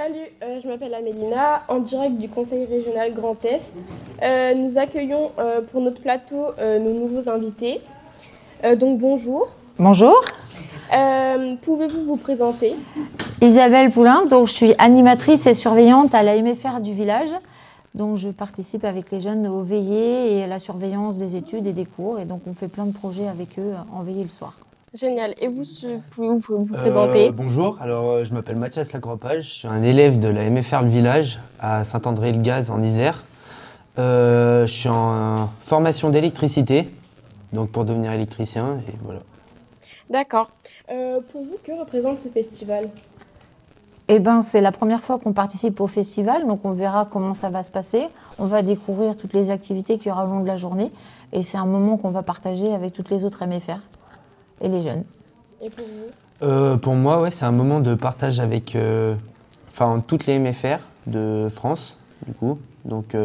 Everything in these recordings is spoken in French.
Salut, je m'appelle Amélina, en direct du Conseil régional Grand Est. Nous accueillons pour notre plateau nos nouveaux invités. Donc bonjour. Bonjour. Pouvez-vous vous présenter? Isabelle Poulain, donc je suis animatrice et surveillante à la MFR du village. Donc je participe avec les jeunes aux veillées et à la surveillance des études et des cours. Et donc on fait plein de projets avec eux en veillée le soir. Génial. Et vous, pouvez-vous vous présenter? Bonjour, alors je m'appelle Mathias Lagropage, je suis un élève de la MFR Le Village à Saint-André-le-Gaz en Isère. Je suis en formation d'électricité, donc pour devenir électricien, et voilà. D'accord. Pour vous, que représente ce festival? Eh ben, c'est la première fois qu'on participe au festival, donc on verra comment ça va se passer. On va découvrir toutes les activités qu'il y aura au long de la journée. Et c'est un moment qu'on va partager avec toutes les autres MFR et les jeunes. Et pour vous? Pour moi, ouais, c'est un moment de partage avec toutes les MFR de France, du coup. Donc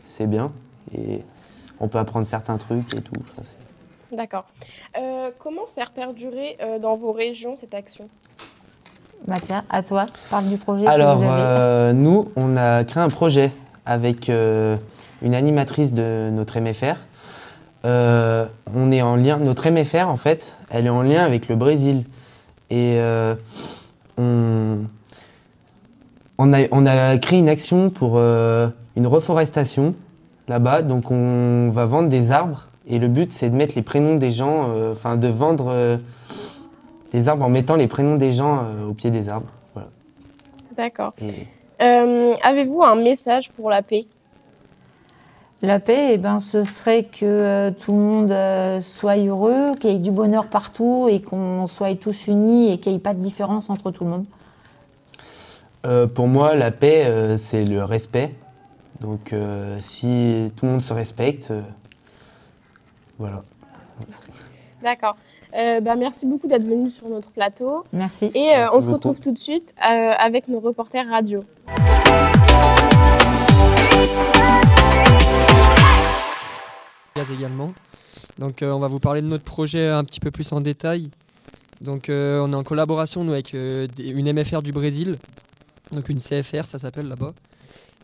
c'est bien et on peut apprendre certains trucs et tout. D'accord. Comment faire perdurer dans vos régions cette action? Tiens, à toi, parle du projet Alors, que vous avez. nous, on a créé un projet avec une animatrice de notre MFR. On est en lien, notre MFR, en fait, elle est en lien avec le Brésil. Et on a créé une action pour une reforestation là-bas. Donc, on va vendre des arbres. Et le but, c'est de mettre les prénoms des gens, de vendre les arbres en mettant les prénoms des gens au pied des arbres. Voilà. D'accord. Avez-vous un message pour la paix? La paix, ce serait que tout le monde soit heureux, qu'il y ait du bonheur partout et qu'on soit tous unis et qu'il n'y ait pas de différence entre tout le monde. Pour moi, la paix, c'est le respect. Donc, si tout le monde se respecte, voilà. D'accord. Merci beaucoup d'être venu sur notre plateau. Merci. Et Merci on se beaucoup. retrouve tout de suite avec nos reporters radio. Également. Donc on va vous parler de notre projet un petit peu plus en détail. Donc on est en collaboration nous, avec une MFR du Brésil, donc une CFR ça s'appelle là-bas.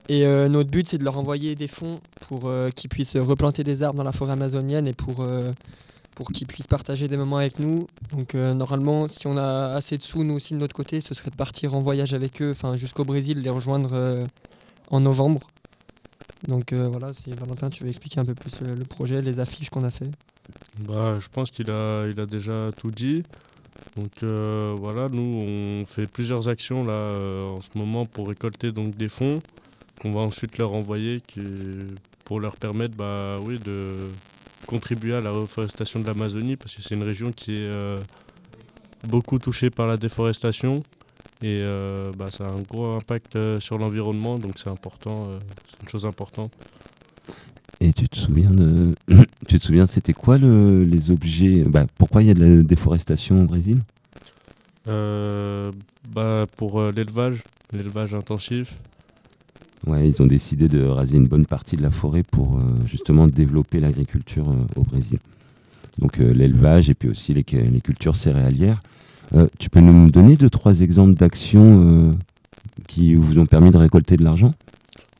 Et notre but c'est de leur envoyer des fonds pour qu'ils puissent replanter des arbres dans la forêt amazonienne et pour qu'ils puissent partager des moments avec nous. Donc normalement si on a assez de sous nous aussi de notre côté, ce serait de partir en voyage avec eux, jusqu'au Brésil, les rejoindre en novembre. Donc voilà, si Valentin, tu veux expliquer un peu plus le projet, les affiches qu'on a fait. Je pense qu'il a déjà tout dit. Donc voilà, nous on fait plusieurs actions là en ce moment pour récolter donc des fonds qu'on va ensuite leur envoyer pour leur permettre de contribuer à la reforestation de l'Amazonie parce que c'est une région qui est beaucoup touchée par la déforestation. Et ça a un gros impact sur l'environnement, donc c'est important, c'est une chose importante. Et tu te souviens, c'était quoi les objets, pourquoi il y a de la déforestation au Brésil? Pour l'élevage intensif. Ouais, ils ont décidé de raser une bonne partie de la forêt pour justement développer l'agriculture au Brésil. Donc l'élevage et puis aussi les cultures céréalières. Tu peux nous donner 2-3 exemples d'actions qui vous ont permis de récolter de l'argent?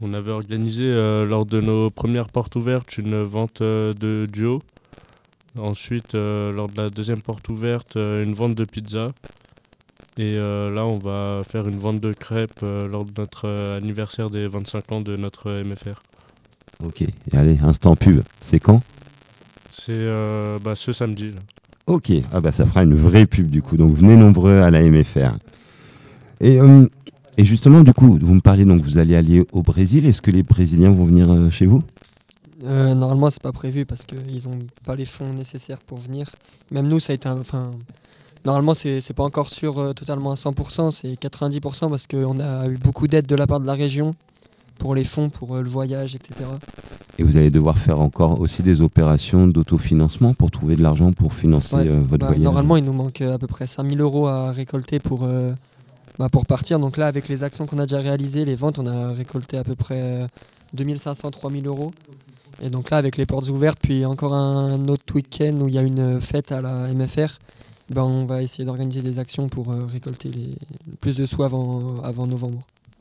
On avait organisé lors de nos premières portes ouvertes une vente de duo. Ensuite, lors de la deuxième porte ouverte, une vente de pizza. Et là, on va faire une vente de crêpes lors de notre anniversaire des 25 ans de notre MFR. Ok, et allez, instant pub. C'est quand? C'est ce samedi. Là. Ok, ça fera une vraie pub du coup, donc venez nombreux à la MFR. Et justement, du coup, vous me parlez, donc vous allez aller au Brésil, est-ce que les Brésiliens vont venir chez vous? Normalement, c'est pas prévu parce qu'ils n'ont pas les fonds nécessaires pour venir. Même nous, ça a été normalement, c'est pas encore sûr totalement à 100%, c'est 90% parce qu'on a eu beaucoup d'aide de la part de la région pour les fonds, pour le voyage, etc. Et vous allez devoir faire encore aussi des opérations d'autofinancement pour trouver de l'argent pour financer votre voyage? Normalement, il nous manque à peu près 5 000 € à récolter pour partir. Donc là, avec les actions qu'on a déjà réalisées, les ventes, on a récolté à peu près 2 500 – 3 000 € Et donc là, avec les portes ouvertes, puis encore un autre week-end où il y a une fête à la MFR, on va essayer d'organiser des actions pour récolter le plus de sous avant novembre.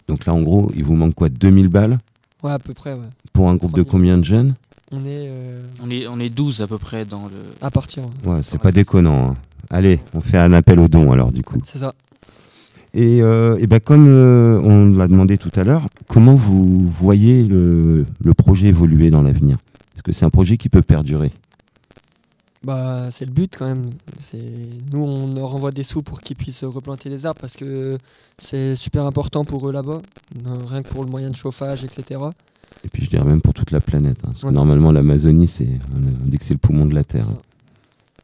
Donc là, en gros, il vous manque quoi, 2000 balles Ouais, à peu près, ouais. pour un groupe de 3000. combien de jeunes? On est 12 à peu près dans le... À partir, ouais. Ouais, c'est pas déconnant, hein. Allez, on fait un appel aux dons alors du coup. C'est ça. Et ben, comme on l'a demandé tout à l'heure, comment vous voyez le projet évoluer dans l'avenir? Est-ce que c'est un projet qui peut perdurer? Bah, c'est le but quand même. Nous, on leur envoie des sous pour qu'ils puissent replanter les arbres parce que c'est super important pour eux là-bas, rien que pour le moyen de chauffage, etc. Et puis je dirais même pour toute la planète, hein, parce que Ouais, normalement l'Amazonie, on dit que c'est le poumon de la Terre. C'est ça.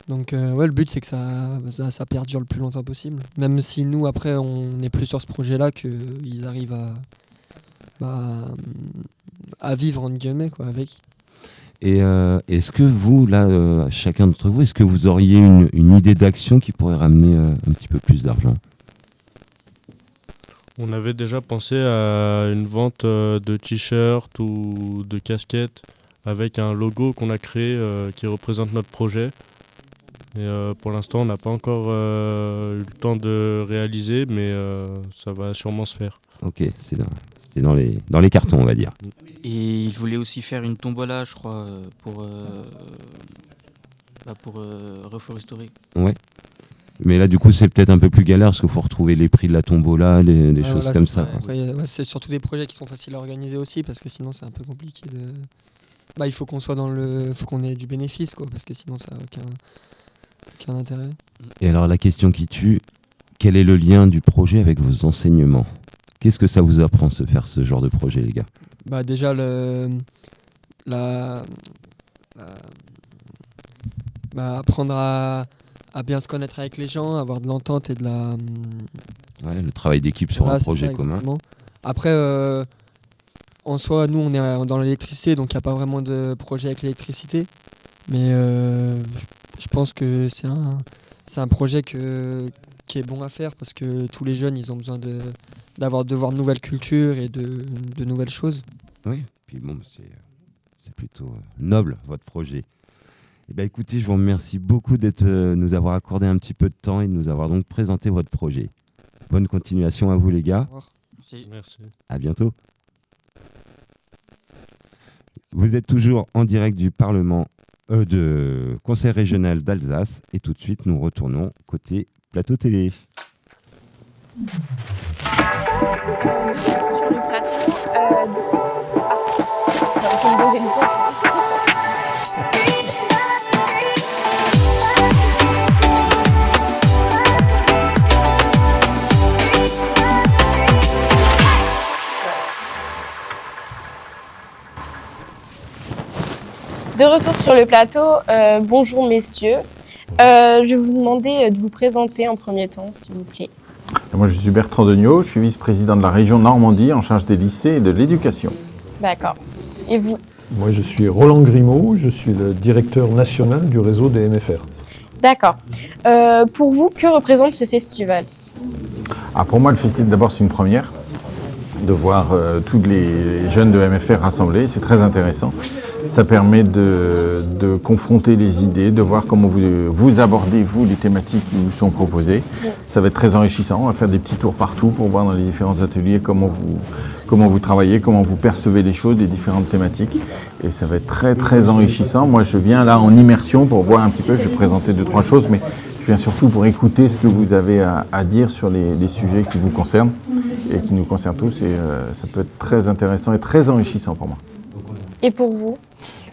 Donc ouais, le but c'est que ça perdure le plus longtemps possible. Même si nous après on n'est plus sur ce projet-là, qu'ils arrivent à vivre entre guillemets quoi avec. Et est-ce que vous, là, chacun d'entre vous, est-ce que vous auriez une idée d'action qui pourrait ramener un petit peu plus d'argent? On avait déjà pensé à une vente de t-shirts ou de casquettes avec un logo qu'on a créé qui représente notre projet. Et pour l'instant, on n'a pas encore eu le temps de réaliser, mais ça va sûrement se faire. Ok, c'est dans les cartons, on va dire. Et il voulait aussi faire une tombola, je crois, pour Reforesterie. Ouais. Mais là, du coup, c'est peut-être un peu plus galère parce qu'il faut retrouver les prix de la tombola, des Ouais, choses voilà, comme c'est ça. ça. Après, c'est surtout des projets qui sont faciles à organiser aussi parce que sinon c'est un peu compliqué de. Bah, il faut qu'on soit faut qu'on ait du bénéfice quoi, parce que sinon ça n'a aucun intérêt. Et alors, la question qui tue, quel est le lien du projet avec vos enseignements? Qu'est-ce que ça vous apprend de faire ce genre de projet, les gars? Bah déjà apprendre à bien se connaître avec les gens, avoir de l'entente et de la. Ouais, le travail d'équipe sur Voilà, un c'est projet ça, commun. exactement. Après, en soi, nous, on est dans l'électricité, donc il n'y a pas vraiment de projet avec l'électricité. Mais je pense que c'est un projet qui est bon à faire parce que tous les jeunes, ils ont besoin de voir de nouvelles cultures et de nouvelles choses. Oui, puis bon, c'est plutôt noble, votre projet. Eh bien, écoutez, je vous remercie beaucoup de nous avoir accordé un petit peu de temps et de nous avoir donc présenté votre projet. Bonne continuation à vous, les gars. Merci. Merci. À bientôt. Vous êtes toujours en direct du Parlement de Conseil régional d'Alsace et tout de suite, nous retournons côté plateau télé. Sur le plateau, du coup. Ça va me donner le temps. De retour sur le plateau, bonjour messieurs. Je vais vous demander de vous présenter en premier temps, s'il vous plaît. Moi, je suis Bertrand Degnaud, je suis vice-président de la région Normandie en charge des lycées et de l'éducation. D'accord. Et vous? Moi, je suis Roland Grimaud, je suis le directeur national du réseau des MFR. D'accord. Pour vous, que représente ce festival? Pour moi, le festival, d'abord, c'est une première de voir tous les jeunes de MFR rassemblés. C'est très intéressant. Ça permet de confronter les idées, de voir comment vous abordez, vous, les thématiques qui vous sont proposées. Ça va être très enrichissant. On va faire des petits tours partout pour voir dans les différents ateliers comment vous travaillez, comment vous percevez les choses, les différentes thématiques. Et ça va être très, très enrichissant. Moi, je viens là en immersion pour voir un petit peu. Je vais présenter 2-3 choses, mais je viens surtout pour écouter ce que vous avez à dire sur les sujets qui vous concernent et qui nous concernent tous. Et ça peut être très intéressant et très enrichissant pour moi. Et pour vous,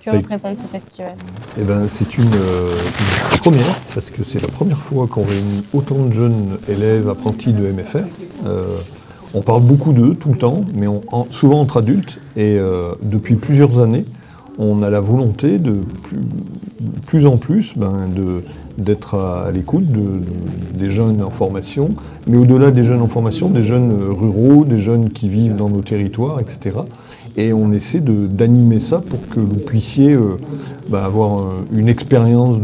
que Oui. représente ce festival? Eh ben, c'est une première, parce que c'est la première fois qu'on réunit autant de jeunes élèves apprentis de MFR. On parle beaucoup d'eux tout le temps, mais souvent entre adultes. Et depuis plusieurs années, on a la volonté de plus en plus d'être à l'écoute des jeunes en formation, mais au-delà des jeunes en formation, des jeunes ruraux, des jeunes qui vivent dans nos territoires, etc. Et on essaie d'animer ça pour que vous puissiez avoir une expérience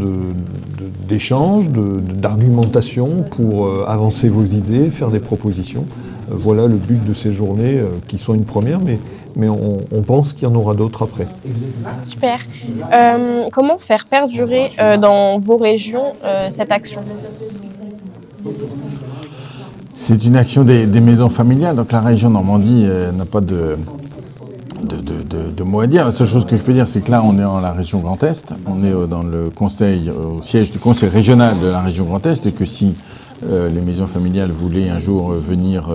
d'échange, d'argumentation pour avancer vos idées, faire des propositions. Voilà le but de ces journées qui sont une première, mais on pense qu'il y en aura d'autres après. Super. Comment faire perdurer dans vos régions cette action? C'est une action des maisons familiales. Donc la région Normandie n'a pas de mots à dire. La seule chose que je peux dire, c'est que là, on est dans la région Grand Est. On est dans le conseil, au siège du conseil régional de la région Grand Est, et que si les maisons familiales voulaient un jour venir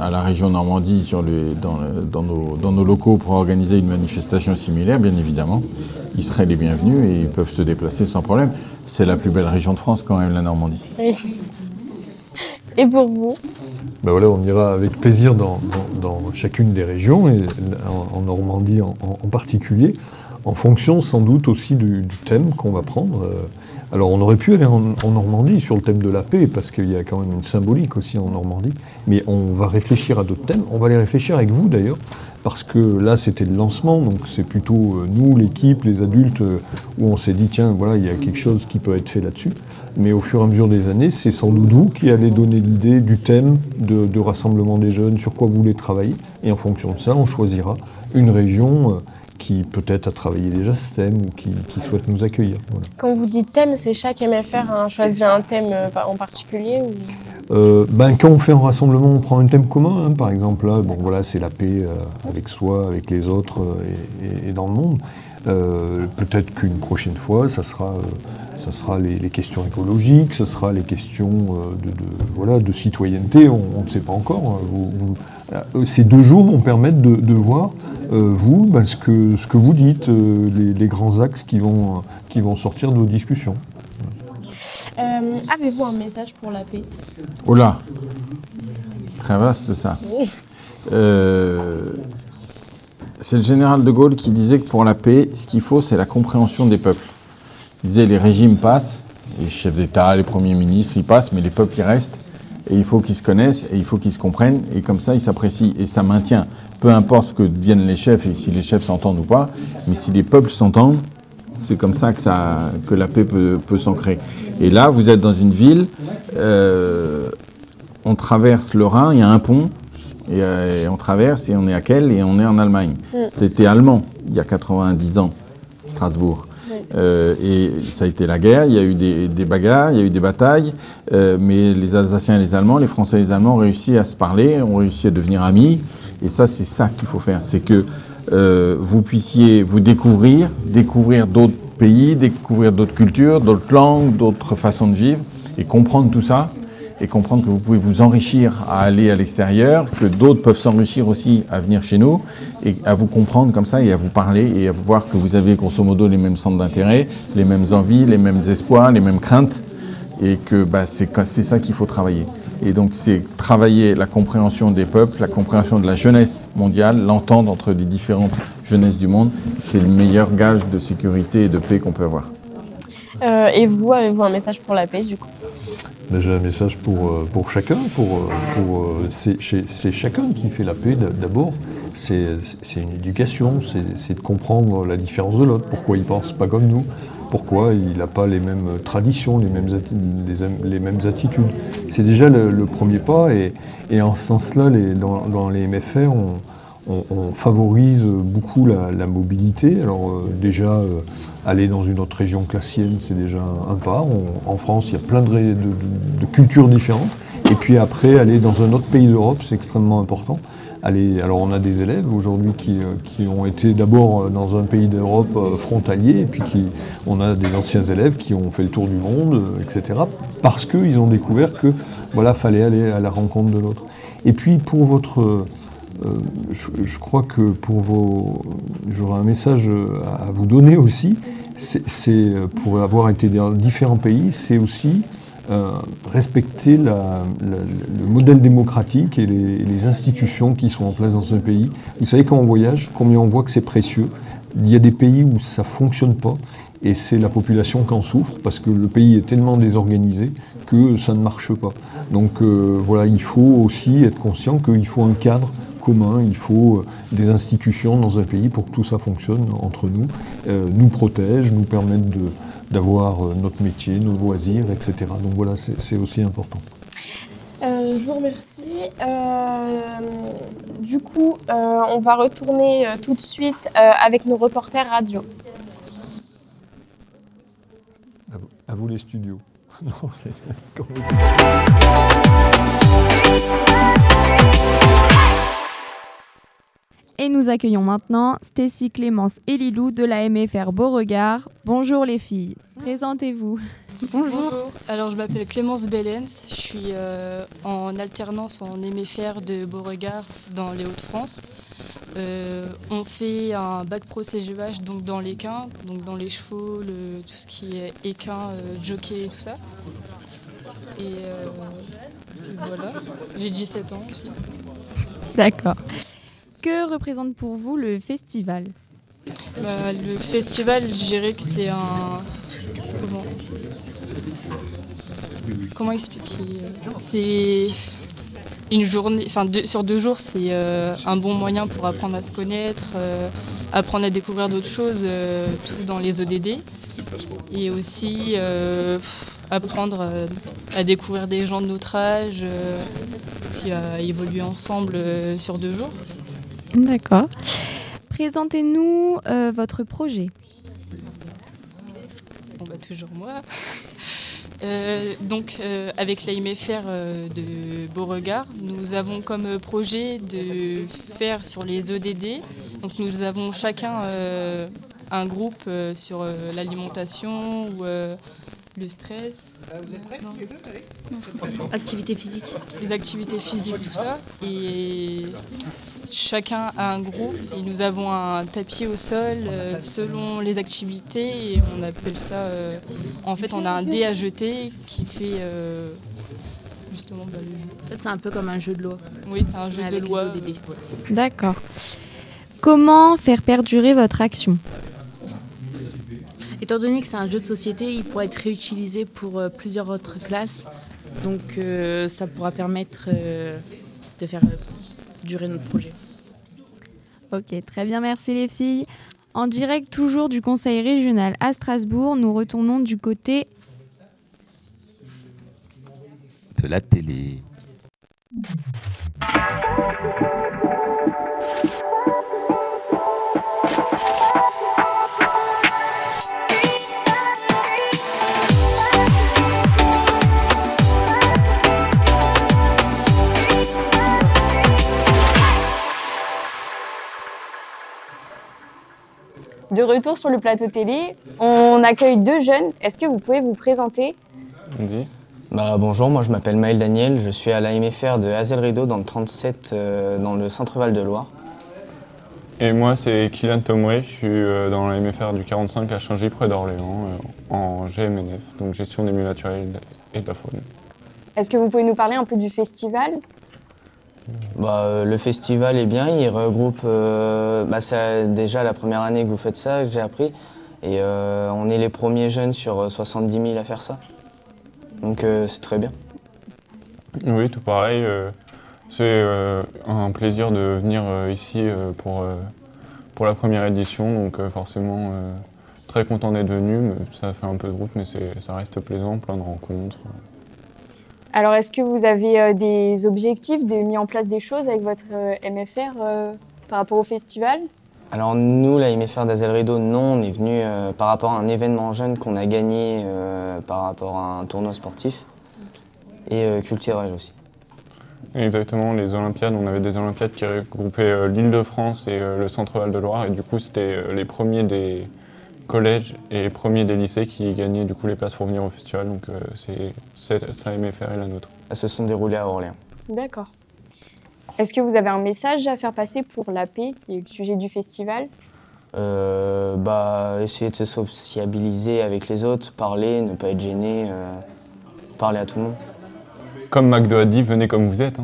à la région Normandie dans nos locaux pour organiser une manifestation similaire, bien évidemment, ils seraient les bienvenus et ils peuvent se déplacer sans problème. C'est la plus belle région de France quand même, la Normandie. Oui. Et pour vous? Ben voilà, on ira avec plaisir dans chacune des régions, et en Normandie en particulier, en fonction sans doute aussi du thème qu'on va prendre. Alors on aurait pu aller en Normandie sur le thème de la paix, parce qu'il y a quand même une symbolique aussi en Normandie, mais on va réfléchir à d'autres thèmes. On va les réfléchir avec vous d'ailleurs, parce que là c'était le lancement, donc c'est plutôt nous, l'équipe, les adultes, où on s'est dit tiens, voilà, il y a quelque chose qui peut être fait là-dessus. Mais au fur et à mesure des années, c'est sans doute vous qui allez donner l'idée du thème de rassemblement des jeunes, sur quoi vous voulez travailler. Et en fonction de ça, on choisira une région qui peut-être a travaillé déjà ce thème ou qui souhaite nous accueillir. Voilà. Quand vous dites thème, c'est chaque MFR a choisi un thème en particulier ou... Quand on fait un rassemblement, on prend un thème commun. Hein. Par exemple, là, bon, voilà, c'est la paix avec soi, avec les autres et dans le monde. Peut-être qu'une prochaine fois, ça sera les questions écologiques, ça sera les questions de citoyenneté, on ne sait pas encore. Ces 2 jours vont permettre de voir, ce que vous dites, les grands axes qui vont sortir de vos discussions. Avez-vous un message pour la paix? Oh là, très vaste ça. C'est le général de Gaulle qui disait que pour la paix, ce qu'il faut, c'est la compréhension des peuples. Il disait les régimes passent, les chefs d'État, les premiers ministres, ils passent, mais les peuples, ils restent. Et il faut qu'ils se connaissent, et il faut qu'ils se comprennent, et comme ça, ils s'apprécient. Et ça maintient, peu importe ce que deviennent les chefs, et si les chefs s'entendent ou pas, mais si les peuples s'entendent, c'est comme ça que la paix peut s'ancrer. Et là, vous êtes dans une ville, on traverse le Rhin, il y a un pont, et on traverse, et on est à Kehl, et on est en Allemagne. C'était allemand, il y a 90 ans, Strasbourg. Et ça a été la guerre, il y a eu des bagarres, il y a eu des batailles, mais les Alsaciens et les Allemands, les Français et les Allemands ont réussi à se parler, ont réussi à devenir amis, et ça, c'est ça qu'il faut faire, c'est que vous puissiez vous découvrir d'autres pays, découvrir d'autres cultures, d'autres langues, d'autres façons de vivre, et comprendre tout ça, et comprendre que vous pouvez vous enrichir à aller à l'extérieur, que d'autres peuvent s'enrichir aussi à venir chez nous, et à vous comprendre comme ça, et à vous parler, et à voir que vous avez grosso modo les mêmes centres d'intérêt, les mêmes envies, les mêmes espoirs, les mêmes craintes, et que c'est ça qu'il faut travailler. Et donc c'est travailler la compréhension des peuples, la compréhension de la jeunesse mondiale, l'entente entre les différentes jeunesses du monde, c'est le meilleur gage de sécurité et de paix qu'on peut avoir. Et vous, avez-vous un message pour la paix du coup? J'ai un message pour chacun, c'est chacun qui fait la paix d'abord. C'est une éducation, c'est de comprendre la différence de l'autre, pourquoi il ne pense pas comme nous, pourquoi il n'a pas les mêmes traditions, les mêmes attitudes. C'est déjà le premier pas, et en ce sens-là, dans les MFR, on favorise beaucoup la mobilité. Alors déjà, aller dans une autre région que la sienne, c'est déjà un pas. En France, il y a plein de cultures différentes. Et puis après, aller dans un autre pays d'Europe, c'est extrêmement important. Alors on a des élèves aujourd'hui qui ont été d'abord dans un pays d'Europe frontalier, et puis on a des anciens élèves qui ont fait le tour du monde, etc. Parce qu'ils ont découvert que voilà, fallait aller à la rencontre de l'autre. Et puis pour votre... je crois que j'aurais un message à vous donner aussi, c'est pour avoir été dans différents pays, c'est aussi respecter le modèle démocratique et les institutions qui sont en place dans un pays. Vous savez, quand on voyage, combien on voit que c'est précieux. Il y a des pays où ça ne fonctionne pas, et c'est la population qui en souffre, parce que le pays est tellement désorganisé que ça ne marche pas. Donc voilà, il faut aussi être conscient qu'il faut un cadre commun, il faut des institutions dans un pays pour que tout ça fonctionne entre nous, nous protège, nous permettent d'avoir notre métier, nos loisirs, etc. Donc voilà, c'est aussi important. Je vous remercie. Du coup, on va retourner tout de suite avec nos reporters radio. À vous les studios. Non, c'est... Et nous accueillons maintenant Stécie, Clémence et Lilou de la MFR Beauregard. Bonjour les filles, présentez-vous. Bonjour, alors je m'appelle Clémence Bellens, je suis en alternance en MFR de Beauregard dans les Hauts-de-France. On fait un bac pro CGEH donc dans l'équin, donc dans les chevaux, tout ce qui est équin, jockey et tout ça. Et voilà, j'ai 17 ans aussi. D'accord. Que représente pour vous le festival ? Le festival, je dirais que c'est un... Comment expliquer ? C'est une journée, sur 2 jours, c'est un bon moyen pour apprendre à se connaître, apprendre à découvrir d'autres choses, tout dans les ODD. Et aussi apprendre à découvrir des gens de notre âge, puis à évoluer ensemble sur 2 jours. D'accord. Présentez-nous votre projet. Toujours moi. Avec la MFR de Beauregard, nous avons comme projet de faire sur les ODD. Donc nous avons chacun un groupe sur l'alimentation ou le stress. Activité physique. Les activités physiques, tout ça. Et chacun a un groupe et nous avons un tapis au sol selon les activités et on appelle ça... en fait, on a un dé à jeter qui fait justement le jeu. En fait, c'est un peu comme un jeu de loi. Oui, c'est un jeu de loi. D'accord. Comment faire perdurer votre action ? Étant donné que c'est un jeu de société, il pourra être réutilisé pour plusieurs autres classes. Donc ça pourra permettre de faire durer notre projet. Ok, très bien, merci les filles. En direct toujours du Conseil régional à Strasbourg, nous retournons du côté de la télé. De retour sur le plateau télé, on accueille 2 jeunes. Est-ce que vous pouvez vous présenter ? Bonjour, moi je m'appelle Maël Daniel, je suis à la MFR de Hazel Rideau dans le 37, dans le centre-val de Loire. Et moi c'est Kylian Tomoué, je suis dans la MFR du 45 à Changy près d'Orléans, en GMNF, donc gestion des milieux naturels et de la faune. Est-ce que vous pouvez nous parler un peu du festival ? Le festival est bien, il regroupe, c'est déjà la première année que vous faites ça, que j'ai appris. Et on est les premiers jeunes sur 70 000 à faire ça. Donc c'est très bien. Oui, tout pareil. C'est un plaisir de venir ici pour la première édition. Donc forcément très content d'être venu. Mais ça fait un peu de route, mais ça reste plaisant, plein de rencontres. Alors, est-ce que vous avez des objectifs, mis en place des choses avec votre MFR par rapport au festival ? Alors nous, la MFR d'Hazel Rideau, non, on est venu par rapport à un événement jeune qu'on a gagné par rapport à un tournoi sportif et culturel aussi. Exactement, les Olympiades, on avait des Olympiades qui regroupaient l'Île-de-France et le Centre-Val de Loire et du coup c'était les premiers des collèges et les premiers des lycées qui gagnaient du coup les places pour venir au festival, donc c'est sa MFR et la nôtre. Elles se sont déroulées à Orléans. D'accord. Est-ce que vous avez un message à faire passer pour la paix, qui est le sujet du festival ? Essayer de se sociabiliser avec les autres, parler, ne pas être gêné, parler à tout le monde. Comme McDo a dit, venez comme vous êtes.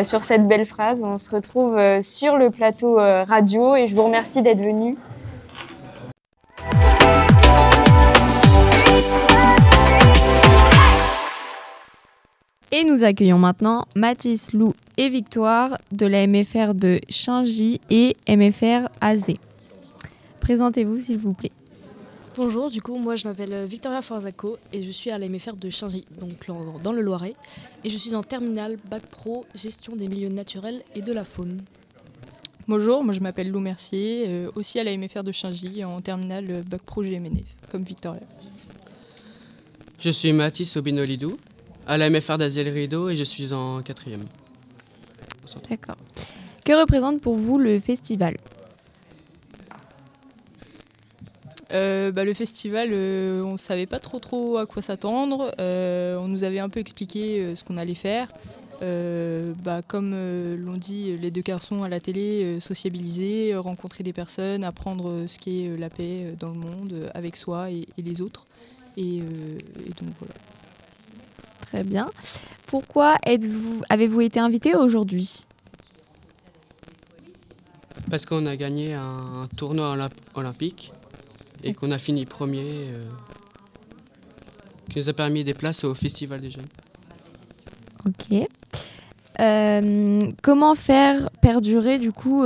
Sur cette belle phrase, on se retrouve sur le plateau radio et je vous remercie d'être venus. Et nous accueillons maintenant Mathis, Lou et Victoire de la MFR de Changy et MFR Azé. Présentez-vous s'il vous plaît. Bonjour, moi je m'appelle Victoria Forzaco et je suis à la MFR de Changy, donc dans le Loiret. Et je suis en terminale Bac Pro, gestion des milieux naturels et de la faune. Bonjour, moi je m'appelle Lou Mercier, aussi à la MFR de Changy en terminale Bac Pro GMNF, comme Victoria. Je suis Mathis Obinolidou, à la MFR d'Aziel Rideau et je suis en 4e. D'accord. Que représente pour vous le festival ? Le festival, on ne savait pas trop à quoi s'attendre. On nous avait un peu expliqué ce qu'on allait faire. Comme l'ont dit les deux garçons à la télé, sociabiliser, rencontrer des personnes, apprendre ce qu'est la paix dans le monde, avec soi et les autres. Et donc voilà. Très bien. Pourquoi avez-vous été invité aujourd'hui ? Parce qu'on a gagné un tournoi olympique et qu'on a fini premier, qui nous a permis des places au Festival des Jeunes. Ok. Comment faire perdurer du coup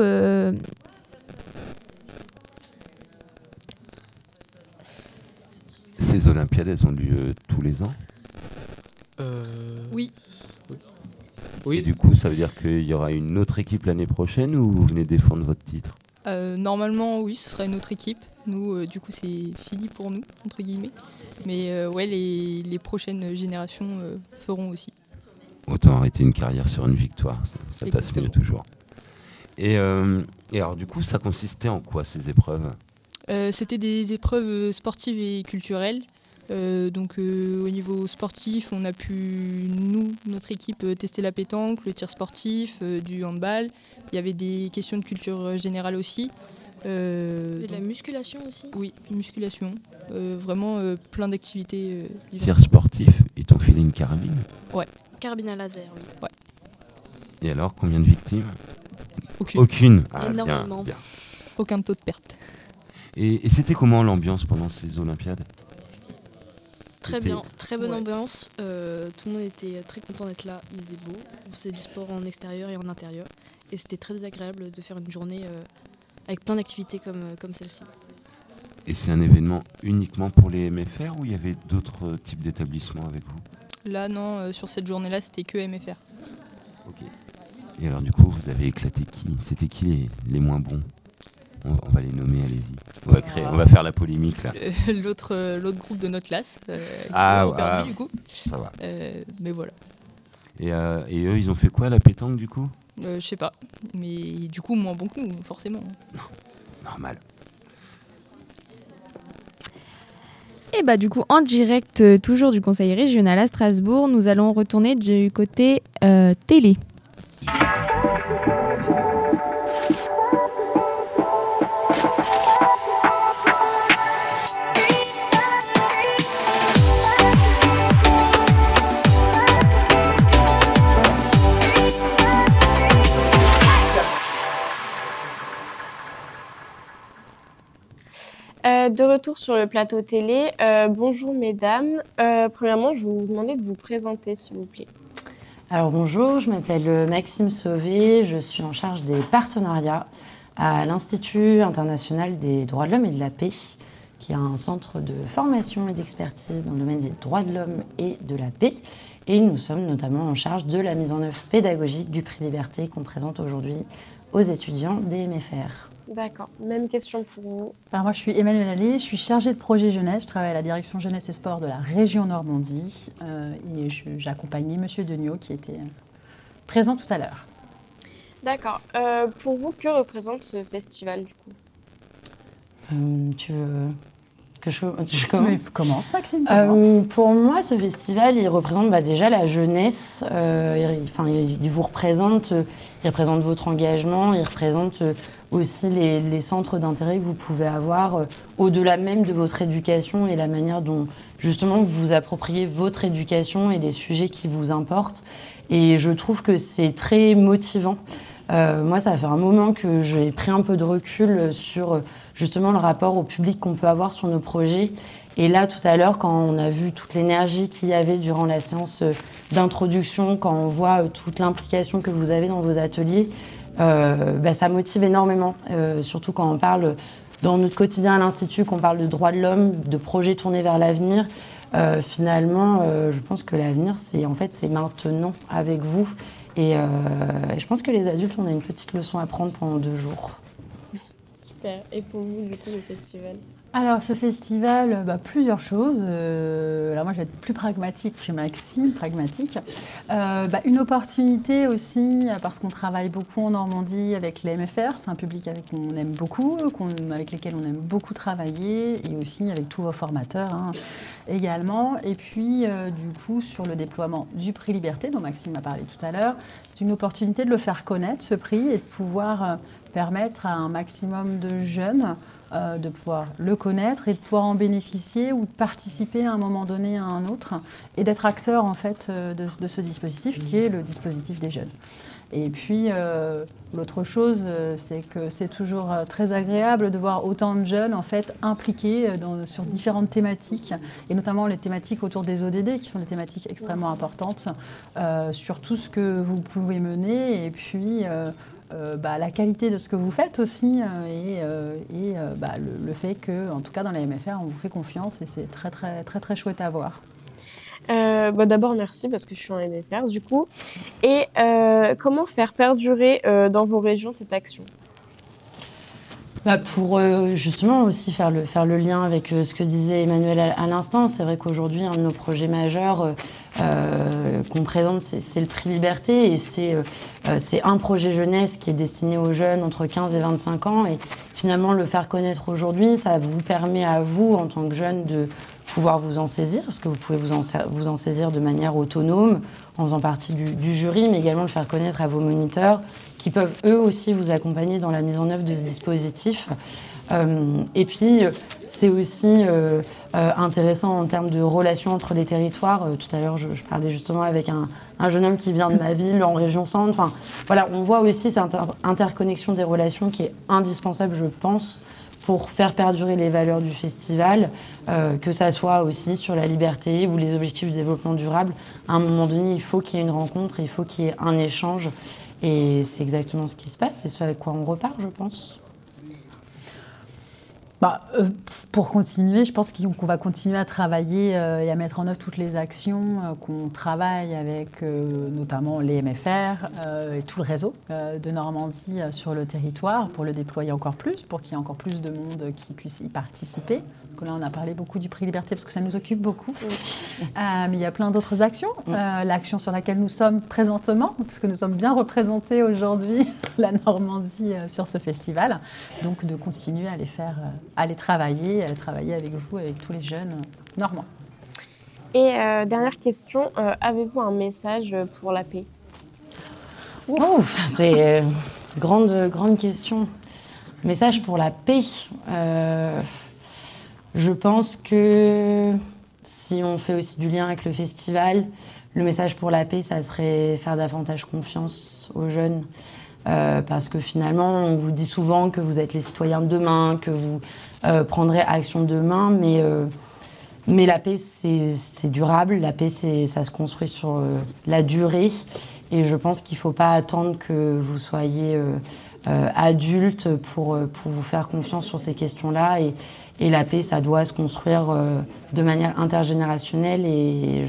Ces Olympiades, elles ont lieu tous les ans ? Oui. Et du coup, ça veut dire qu'il y aura une autre équipe l'année prochaine ou vous venez défendre votre titre ? Normalement, oui, ce sera une autre équipe. Nous, du coup, c'est fini pour nous, entre guillemets. Mais ouais, les prochaines générations feront aussi. Autant arrêter une carrière sur une victoire, ça passe Exactement. mieux toujours. Et alors du coup, ça consistait en quoi ces épreuves ? C'était des épreuves sportives et culturelles. Au niveau sportif, on a pu, notre équipe, tester la pétanque, le tir sportif, du handball. Il y avait des questions de culture générale aussi. Et de la musculation aussi ? Oui, musculation. Vraiment plein d'activités diverses. Tir sportif, ils t'ont filé une carabine ? Ouais. Carabine à laser, oui. Ouais. Et alors, combien de victimes ? Aucune. Aucune. Ah, Énormément. bien. Aucun taux de perte. Et c'était comment l'ambiance pendant ces Olympiades ? Très bien, très bonne ambiance. Tout le monde était très content d'être là, il faisait beau. On faisait du sport en extérieur et en intérieur. Et c'était très agréable de faire une journée avec plein d'activités comme celle-ci. Et c'est un événement uniquement pour les MFR ou il y avait d'autres types d'établissements avec vous ? Là, non, sur cette journée-là, c'était que MFR. Ok. Et alors du coup, vous avez éclaté qui ? C'était qui les moins bons ? On va les nommer, allez-y. On va faire la polémique là. L'autre groupe de notre classe. Qui a perdu, du coup. Ça va. Mais voilà. Et eux, ils ont fait quoi, la pétanque du coup ? Je sais pas. Mais du coup, moins bon que nous, forcément. Normal. Et du coup, en direct, toujours du Conseil régional à Strasbourg, nous allons retourner du côté télé. De retour sur le plateau télé, bonjour mesdames. Premièrement, je vais vous demander de vous présenter, s'il vous plaît. Alors bonjour, je m'appelle Maxime Sauvé, je suis en charge des partenariats à l'Institut international des droits de l'homme et de la paix, qui est un centre de formation et d'expertise dans le domaine des droits de l'homme et de la paix. Et nous sommes notamment en charge de la mise en œuvre pédagogique du prix Liberté qu'on présente aujourd'hui aux étudiants des MFR. D'accord, même question pour vous. Alors moi je suis Emmanuelle Allais, je suis chargée de projet jeunesse, je travaille à la direction jeunesse et sport de la région Normandie et j'ai accompagné Monsieur Degnaud qui était présent tout à l'heure. D'accord, pour vous, que représente ce festival du coup ? Tu veux que je commence ? Mais commence Maxime, pour moi ce festival il représente déjà la jeunesse, il vous représente, il représente votre engagement, il représente aussi les centres d'intérêt que vous pouvez avoir au-delà même de votre éducation et la manière dont justement vous vous appropriez votre éducation et les sujets qui vous importent. Et je trouve que c'est très motivant. Moi, ça fait un moment que j'ai pris un peu de recul sur justement le rapport au public qu'on peut avoir sur nos projets. Et là, tout à l'heure, quand on a vu toute l'énergie qu'il y avait durant la séance d'introduction, quand on voit toute l'implication que vous avez dans vos ateliers, ça motive énormément, surtout quand on parle dans notre quotidien à l'Institut, qu'on parle de droits de l'homme, de projets tournés vers l'avenir. Finalement, je pense que l'avenir, c'est maintenant avec vous. Et je pense que les adultes, on a une petite leçon à prendre pendant 2 jours. Super. Et pour vous, du coup, le festival ? Alors, ce festival, plusieurs choses. Alors, moi, je vais être plus pragmatique que Maxime, pragmatique. Une opportunité aussi, parce qu'on travaille beaucoup en Normandie avec les MFR. C'est un public qu'on aime beaucoup, avec lesquels on aime beaucoup travailler, et aussi avec tous vos formateurs également. Et puis, du coup, sur le déploiement du prix Liberté, dont Maxime a parlé tout à l'heure, c'est une opportunité de le faire connaître, ce prix, et de pouvoir permettre à un maximum de jeunes de pouvoir le connaître et de pouvoir en bénéficier ou de participer à un moment donné à un autre et d'être acteur en fait de ce dispositif qui est le dispositif des jeunes. Et puis l'autre chose, c'est que c'est toujours très agréable de voir autant de jeunes en fait impliqués sur différentes thématiques et notamment les thématiques autour des ODD qui sont des thématiques extrêmement importantes sur tout ce que vous pouvez mener et puis la qualité de ce que vous faites aussi le fait que, en tout cas dans la MFR, on vous fait confiance et c'est très très très très chouette à voir. D'abord, merci parce que je suis en MFR du coup. Et comment faire perdurer dans vos régions cette action ? Pour justement aussi faire le lien avec ce que disait Emmanuel à l'instant, c'est vrai qu'aujourd'hui, un de nos projets majeurs qu'on présente, c'est le prix Liberté et c'est un projet jeunesse qui est destiné aux jeunes entre 15 et 25 ans et finalement le faire connaître aujourd'hui, ça vous permet à vous en tant que jeune de pouvoir vous en saisir, parce que vous pouvez vous en saisir de manière autonome, en faisant partie du jury, mais également le faire connaître à vos moniteurs, qui peuvent eux aussi vous accompagner dans la mise en œuvre de ce dispositif. Et puis, c'est aussi intéressant en termes de relations entre les territoires. Tout à l'heure, je parlais justement avec un jeune homme qui vient de ma ville, en région centre. Enfin, voilà, on voit aussi cette interconnexion des relations qui est indispensable, je pense, pour faire perdurer les valeurs du festival, que ça soit aussi sur la liberté ou les objectifs de développement durable. À un moment donné, il faut qu'il y ait une rencontre, il faut qu'il y ait un échange. Et c'est exactement ce qui se passe, c'est ce avec quoi on repart, je pense. Pour continuer, je pense qu'on va continuer à travailler et à mettre en œuvre toutes les actions qu'on travaille avec notamment les MFR et tout le réseau de Normandie sur le territoire pour le déployer encore plus, pour qu'il y ait encore plus de monde qui puisse y participer. Donc là, on a parlé beaucoup du prix Liberté parce que ça nous occupe beaucoup. Mais il y a plein d'autres actions. L'action sur laquelle nous sommes présentement, parce que nous sommes bien représentés aujourd'hui, la Normandie, sur ce festival. Donc de continuer à les faire, à les travailler avec vous, avec tous les jeunes normands. Et dernière question, avez-vous un message pour la paix ? C'est une grande question. Message pour la paix. Je pense que si on fait aussi du lien avec le festival, le message pour la paix, ça serait faire davantage confiance aux jeunes. Parce que finalement, on vous dit souvent que vous êtes les citoyens de demain, que vous prendrez action demain, mais la paix, c'est durable. La paix, ça se construit sur la durée. Et je pense qu'il ne faut pas attendre que vous soyez adulte pour vous faire confiance sur ces questions-là. Et la paix, ça doit se construire de manière intergénérationnelle. Et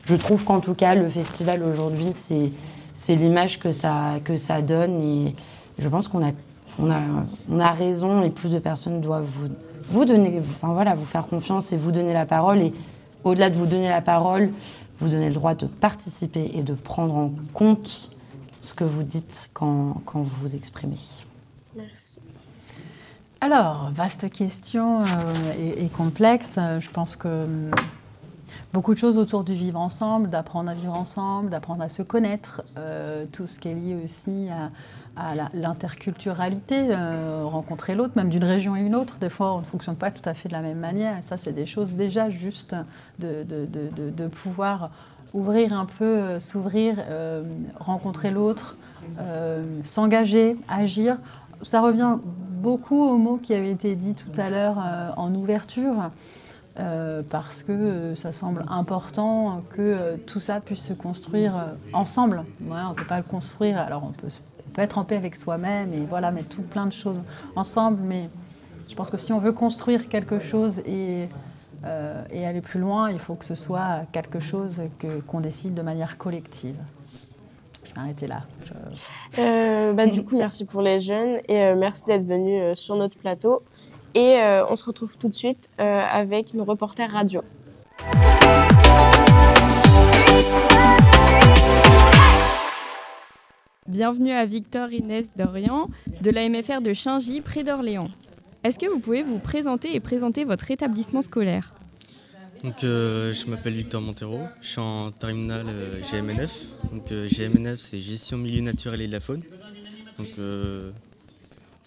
je trouve qu'en tout cas, le festival aujourd'hui, c'est l'image que ça donne. Et je pense qu'on a raison et plus de personnes doivent vous donner, vous faire confiance et vous donner la parole. Et au-delà de vous donner la parole, vous donner le droit de participer et de prendre en compte ce que vous dites quand vous vous exprimez. Merci. Alors, vaste question et complexe. Je pense que beaucoup de choses autour du vivre ensemble, d'apprendre à vivre ensemble, d'apprendre à se connaître, tout ce qui est lié aussi à l'interculturalité, rencontrer l'autre, même d'une région à une autre. Des fois, on ne fonctionne pas tout à fait de la même manière. Et ça, c'est des choses déjà juste de pouvoir ouvrir un peu, s'ouvrir, rencontrer l'autre, s'engager, agir. Ça revient beaucoup au mot qui avait été dit tout à l'heure en ouverture, parce que ça semble important que tout ça puisse se construire ensemble. Ouais, on ne peut pas le construire, alors on peut être en paix avec soi-même et voilà, mettre plein de choses ensemble, mais je pense que si on veut construire quelque chose et aller plus loin, il faut que ce soit quelque chose qu'on décide de manière collective. Je vais m'arrêter là. Du coup, merci pour les jeunes et merci d'être venus sur notre plateau. Et on se retrouve tout de suite avec nos reporters radio. Bienvenue à Victor Inès Dorian de la MFR de Chaingy, près d'Orléans. Est-ce que vous pouvez vous présenter et présenter votre établissement scolaire ? Donc, je m'appelle Victor Montero, je suis en terminale GMNF. Donc, GMNF, c'est Gestion Milieu Naturel et de la Faune. Donc,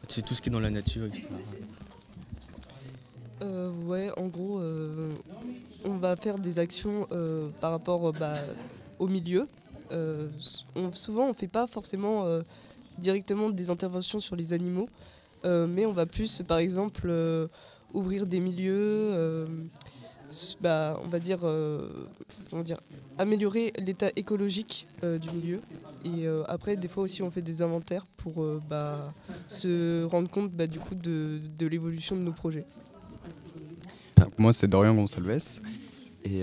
c'est tout ce qui est dans la nature, etc. Ouais, en gros, on va faire des actions par rapport au milieu. Souvent, on ne fait pas forcément directement des interventions sur les animaux, mais on va plus, par exemple, ouvrir des milieux, on va dire, améliorer l'état écologique du milieu. Et après, des fois aussi, on fait des inventaires pour se rendre compte du coup de l'évolution de nos projets. Moi, c'est Dorian Gonçalves et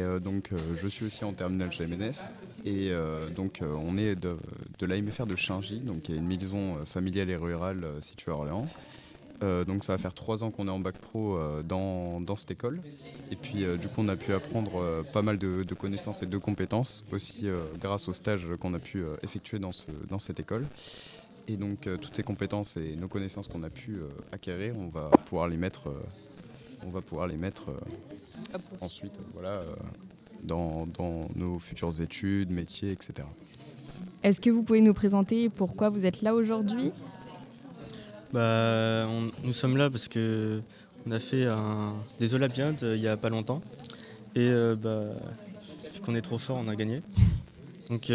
je suis aussi en terminale GMNF. Et on est de l'AMFR de Chaingy, donc qui est une maison familiale et rurale située à Orléans. Donc ça va faire 3 ans qu'on est en bac pro dans cette école. Et puis du coup on a pu apprendre pas mal de connaissances et de compétences aussi grâce aux stages qu'on a pu effectuer dans cette école. Et donc toutes ces compétences et nos connaissances qu'on a pu acquérir, on va pouvoir les mettre ensuite dans nos futures études, métiers, etc. Est-ce que vous pouvez nous présenter pourquoi vous êtes là aujourd'hui ? Nous sommes là parce qu'on a fait des Olympiades il n'y a pas longtemps. Et vu qu'on est trop fort, on a gagné. Donc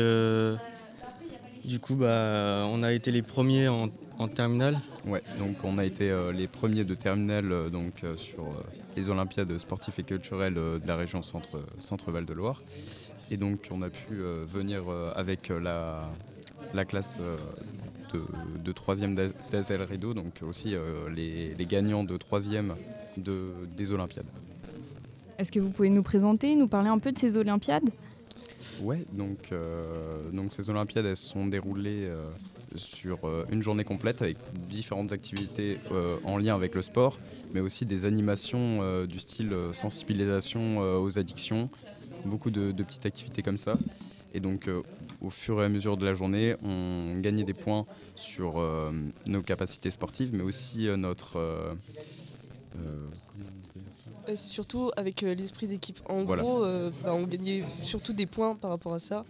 du coup, on a été les premiers en terminale. Ouais, donc on a été les premiers de terminale sur les Olympiades sportives et culturelles de la région Centre-Val de Loire. Et donc on a pu venir avec la classe de 3e d'Azel Rideau, donc aussi les gagnants de 3e des Olympiades. Est-ce que vous pouvez nous présenter, nous parler un peu de ces Olympiades ? Ouais, donc ces Olympiades, elles se sont déroulées sur une journée complète avec différentes activités en lien avec le sport, mais aussi des animations du style sensibilisation aux addictions, beaucoup de petites activités comme ça. Et donc au fur et à mesure de la journée, on gagnait des points sur nos capacités sportives, mais aussi notre... surtout avec l'esprit d'équipe. En Voilà. gros, on gagnait surtout des points par rapport à ça,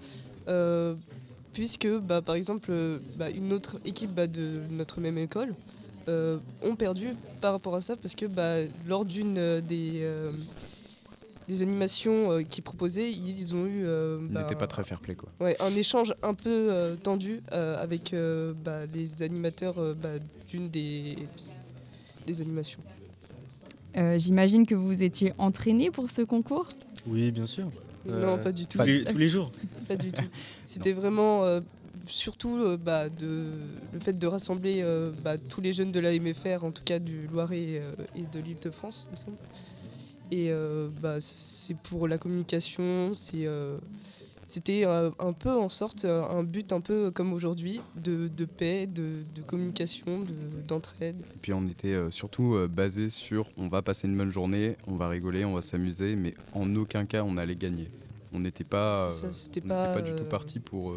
puisque par exemple une autre équipe de notre même école ont perdu par rapport à ça, parce que lors d'une des animations qu'ils proposaient, ils ont eu... Ils n'étaient pas très fair-play, quoi. Ouais, un échange un peu tendu avec les animateurs d'une des animations. J'imagine que vous étiez entraîné pour ce concours ? Oui, bien sûr. Non, pas du tout. Tous les jours. Pas du tout. C'était vraiment surtout le fait de rassembler tous les jeunes de la MFR, en tout cas du Loiret et de l'Île-de-France, il me semble. Et c'est pour la communication, c'était un peu en sorte un but un peu comme aujourd'hui, de paix, de communication, d'entraide. Et puis on était surtout basé sur on va passer une bonne journée, on va rigoler, on va s'amuser, mais en aucun cas on allait gagner. On n'était pas, pas du tout parti pour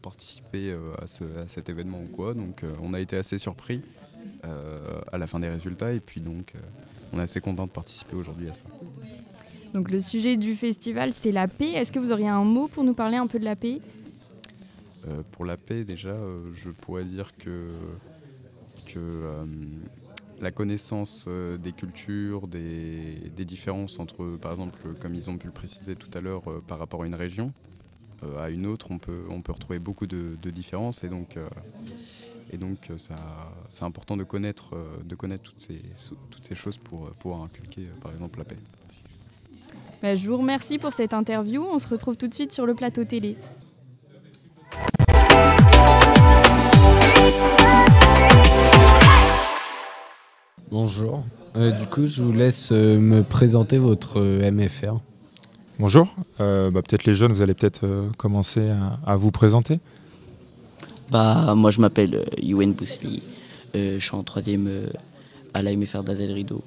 participer à cet événement ou quoi, donc on a été assez surpris à la fin des résultats, et puis donc on est assez content de participer aujourd'hui à ça. Donc le sujet du festival, c'est la paix. Est-ce que vous auriez un mot pour nous parler un peu de la paix ? Pour la paix, déjà, je pourrais dire que la connaissance des cultures, des différences entre, par exemple, comme ils ont pu le préciser tout à l'heure, par rapport à une région, à une autre, on peut retrouver beaucoup de différences, et donc c'est important de connaître toutes ces choses pour pouvoir inculquer, par exemple, la paix. Je vous remercie pour cette interview. On se retrouve tout de suite sur le plateau télé. Bonjour. Du coup, je vous laisse me présenter votre MFR. Bonjour. Peut-être les jeunes, vous allez peut-être commencer à vous présenter. Moi, je m'appelle Youen Bousli. Je suis en 3e à la MFR d'Azel Rideau.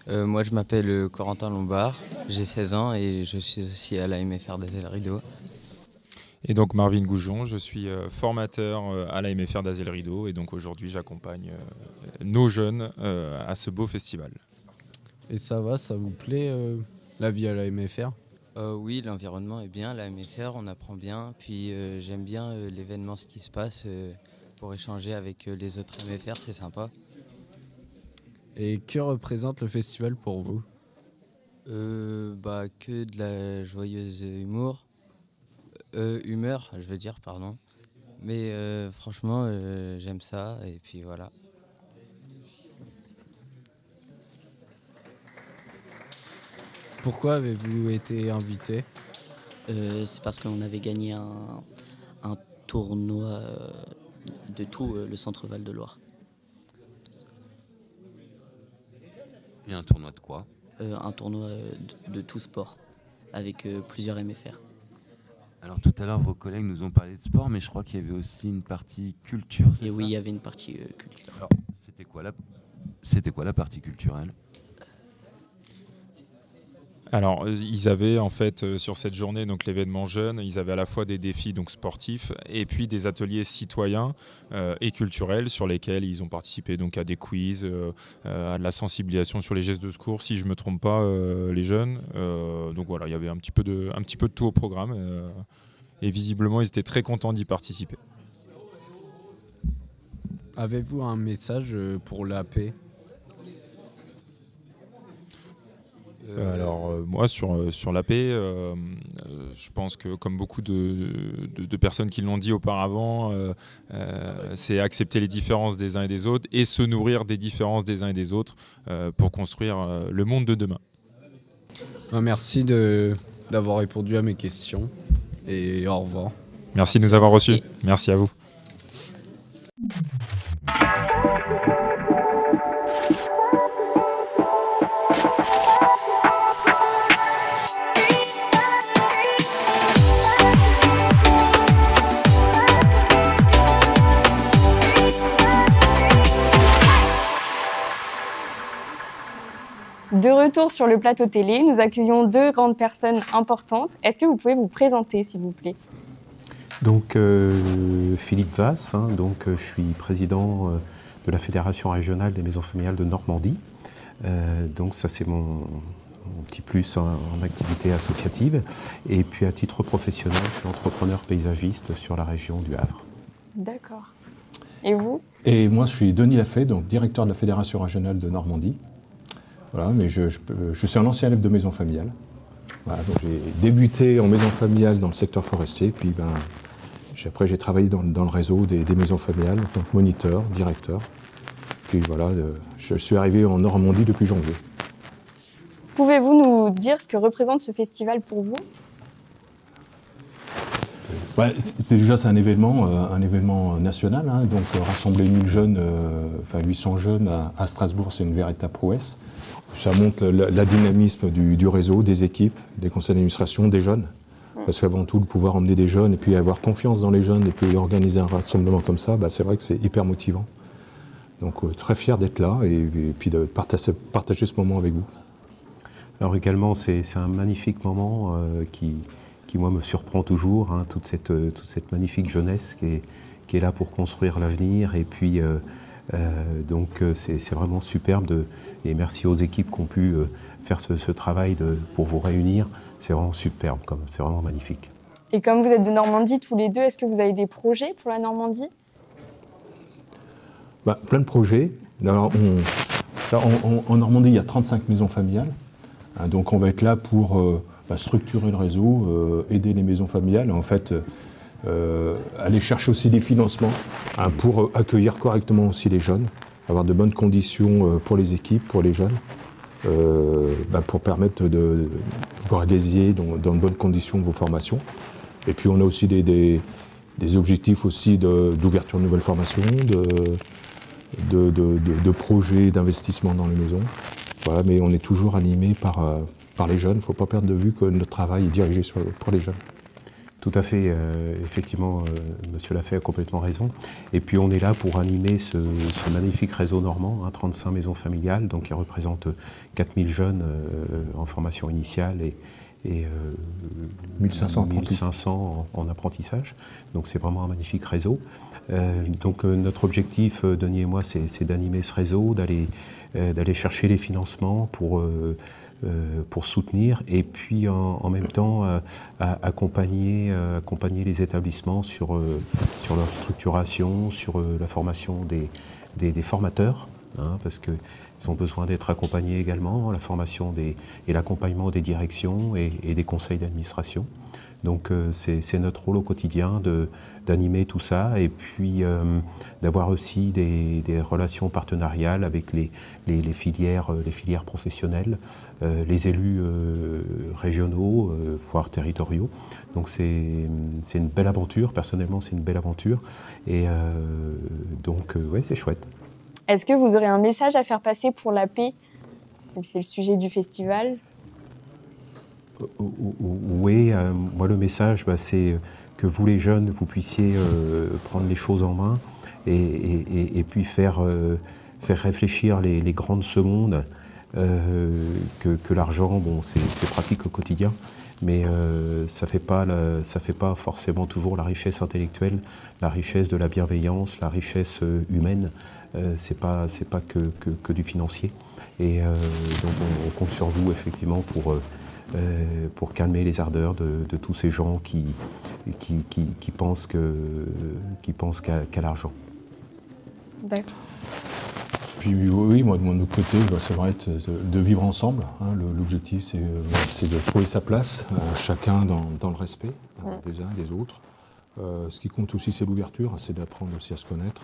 Moi, je m'appelle Corentin Lombard, j'ai 16 ans et je suis aussi à la MFR d'Azel Rideau. Et donc Marvin Goujon, je suis formateur à la MFR d'Azel Rideau et donc aujourd'hui j'accompagne nos jeunes à ce beau festival. Et ça va, ça vous plaît la vie à la MFR ? Oui, l'environnement est bien, la MFR, on apprend bien, puis j'aime bien l'événement, ce qui se passe pour échanger avec les autres MFR, c'est sympa. Et que représente le festival pour vous ? Que de la joyeuse humeur, je veux dire, pardon. Mais franchement, j'aime ça, et puis voilà. Pourquoi avez-vous été invité ? C'est parce qu'on avait gagné un tournoi de tout le centre Val-de-Loire. Et un tournoi de quoi ? Un tournoi de tout sport, avec plusieurs MFR. Alors tout à l'heure, vos collègues nous ont parlé de sport, mais je crois qu'il y avait aussi une partie culture, c'est ça ? Oui, il y avait une partie culture. Alors, c'était quoi la partie culturelle ? Alors, ils avaient en fait sur cette journée, donc l'événement jeune, ils avaient à la fois des défis donc sportifs et puis des ateliers citoyens et culturels sur lesquels ils ont participé donc à des quiz, à de la sensibilisation sur les gestes de secours, si je me trompe pas, les jeunes. Donc voilà, il y avait un petit peu de tout au programme et visiblement ils étaient très contents d'y participer. Avez-vous un message pour la paix ? Alors moi sur la paix, je pense que comme beaucoup de personnes qui l'ont dit auparavant, c'est accepter les différences des uns et des autres et se nourrir des différences des uns et des autres pour construire le monde de demain. Merci d'avoir répondu à mes questions et au revoir. Merci de nous avoir reçus. Merci à vous. De retour sur le plateau télé, nous accueillons deux grandes personnes importantes. Est-ce que vous pouvez vous présenter, s'il vous plaît ? Donc, Philippe Vasse, je suis président de la Fédération régionale des maisons familiales de Normandie. Donc ça, c'est mon petit plus en activité associative. Et puis à titre professionnel, je suis entrepreneur paysagiste sur la région du Havre. D'accord. Et vous ? Et moi, je suis Denis Lafay, donc directeur de la Fédération régionale de Normandie. Voilà, mais je suis un ancien élève de maison familiale. Voilà, donc j'ai débuté en maison familiale dans le secteur forestier, puis après j'ai travaillé dans le réseau des maisons familiales en tant que moniteur, directeur. Puis voilà, je suis arrivé en Normandie depuis janvier. Pouvez-vous nous dire ce que représente ce festival pour vous ? Ouais, c'est un événement national, donc rassembler 1000 jeunes, 800 jeunes à Strasbourg, c'est une véritable prouesse. Ça montre la dynamisme du réseau, des équipes, des conseils d'administration, des jeunes. Parce qu'avant tout, de pouvoir emmener des jeunes et puis avoir confiance dans les jeunes et puis organiser un rassemblement comme ça, c'est vrai que c'est hyper motivant. Donc très fier d'être là et puis de partager ce moment avec vous. Alors également, c'est un magnifique moment qui moi me surprend toujours, toute cette magnifique jeunesse qui est là pour construire l'avenir. Et puis donc c'est vraiment superbe et merci aux équipes qui ont pu faire ce travail pour vous réunir. C'est vraiment superbe, c'est vraiment magnifique. Et comme vous êtes de Normandie tous les deux, est-ce que vous avez des projets pour la Normandie ? Plein de projets. Alors, en Normandie, il y a 35 maisons familiales. Donc on va être là pour structurer le réseau, aider les maisons familiales et en fait aller chercher aussi des financements pour accueillir correctement aussi les jeunes, avoir de bonnes conditions pour les équipes, pour les jeunes, pour permettre de vous réaliser dans de bonnes conditions vos formations. Et puis on a aussi des objectifs aussi d'ouverture de nouvelles formations, de projets d'investissement dans les maisons. Voilà, mais on est toujours animé par les jeunes. Il ne faut pas perdre de vue que notre travail est dirigé pour les jeunes. Tout à fait, effectivement, Monsieur Lafay a complètement raison. Et puis on est là pour animer ce magnifique réseau normand, 35 maisons familiales, donc qui représentent 4000 jeunes en formation initiale et 1500 en apprentissage. Donc c'est vraiment un magnifique réseau. Donc notre objectif, Denis et moi, c'est d'animer ce réseau, d'aller chercher les financements pour soutenir et puis en même temps accompagner les établissements sur leur structuration, sur la formation des formateurs, parce qu'ils ont besoin d'être accompagnés également, la formation et l'accompagnement des directions et des conseils d'administration. Donc c'est notre rôle au quotidien d'animer tout ça et puis d'avoir aussi des relations partenariales avec les filières professionnelles, les élus régionaux, voire territoriaux. Donc c'est une belle aventure, personnellement c'est une belle aventure et donc ouais, c'est chouette. Est-ce que vous aurez un message à faire passer pour la paix? C'est le sujet du festival. Oui, moi le message, c'est que vous les jeunes, vous puissiez prendre les choses en main et puis faire réfléchir les grandes secondes, que l'argent, bon, c'est pratique au quotidien, mais ça fait pas forcément toujours la richesse intellectuelle, la richesse de la bienveillance, la richesse humaine, c'est pas que du financier. Et donc on compte sur vous effectivement pour calmer les ardeurs de tous ces gens qui pensent qu'à l'argent. D'accord. Puis oui, moi de mon autre côté, ça va être de vivre ensemble. L'objectif, c'est de trouver sa place, chacun dans le respect des uns et des autres. Ce qui compte aussi, c'est l'ouverture, c'est d'apprendre aussi à se connaître.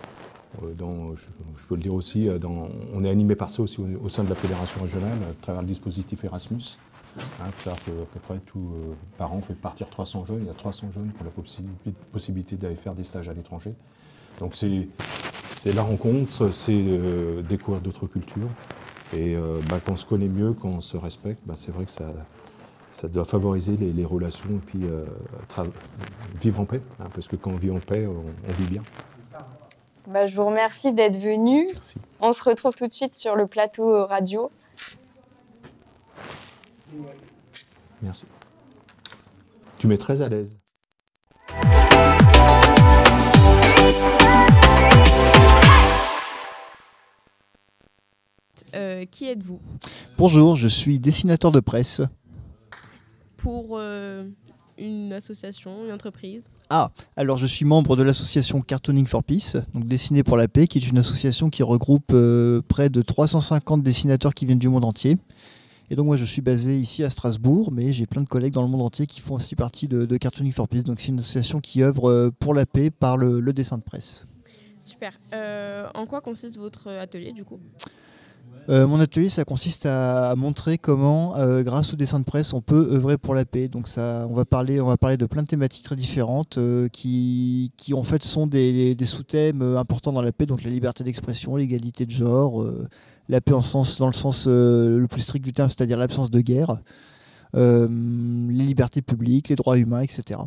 Je peux le dire aussi, on est animé par ça aussi au sein de la fédération régionale, à travers le dispositif Erasmus. Il faut savoir qu'à peu près par an, on fait partir 300 jeunes. Il y a 300 jeunes qui ont la possibilité d'aller faire des stages à l'étranger. Donc c'est la rencontre, c'est découvrir d'autres cultures. Et quand on se connaît mieux, quand on se respecte, c'est vrai que ça doit favoriser les relations et puis vivre en paix. Parce que quand on vit en paix, on vit bien. Je vous remercie d'être venu. On se retrouve tout de suite sur le plateau radio. Merci. Tu m'es très à l'aise. Qui êtes-vous? Bonjour, je suis dessinateur de presse. Pour une association, une entreprise? Alors je suis membre de l'association Cartooning for Peace, donc Dessiner pour la paix, qui est une association qui regroupe près de 350 dessinateurs qui viennent du monde entier. Et donc moi je suis basé ici à Strasbourg, mais j'ai plein de collègues dans le monde entier qui font aussi partie de Cartooning for Peace. Donc c'est une association qui œuvre pour la paix par le dessin de presse. Super. En quoi consiste votre atelier du coup? Mon atelier, ça consiste à montrer comment, grâce au dessin de presse, on peut œuvrer pour la paix. Donc on va parler de plein de thématiques très différentes qui en fait sont des sous-thèmes importants dans la paix, donc la liberté d'expression, l'égalité de genre, la paix dans le sens le plus strict du terme, c'est-à-dire l'absence de guerre, les libertés publiques, les droits humains, etc.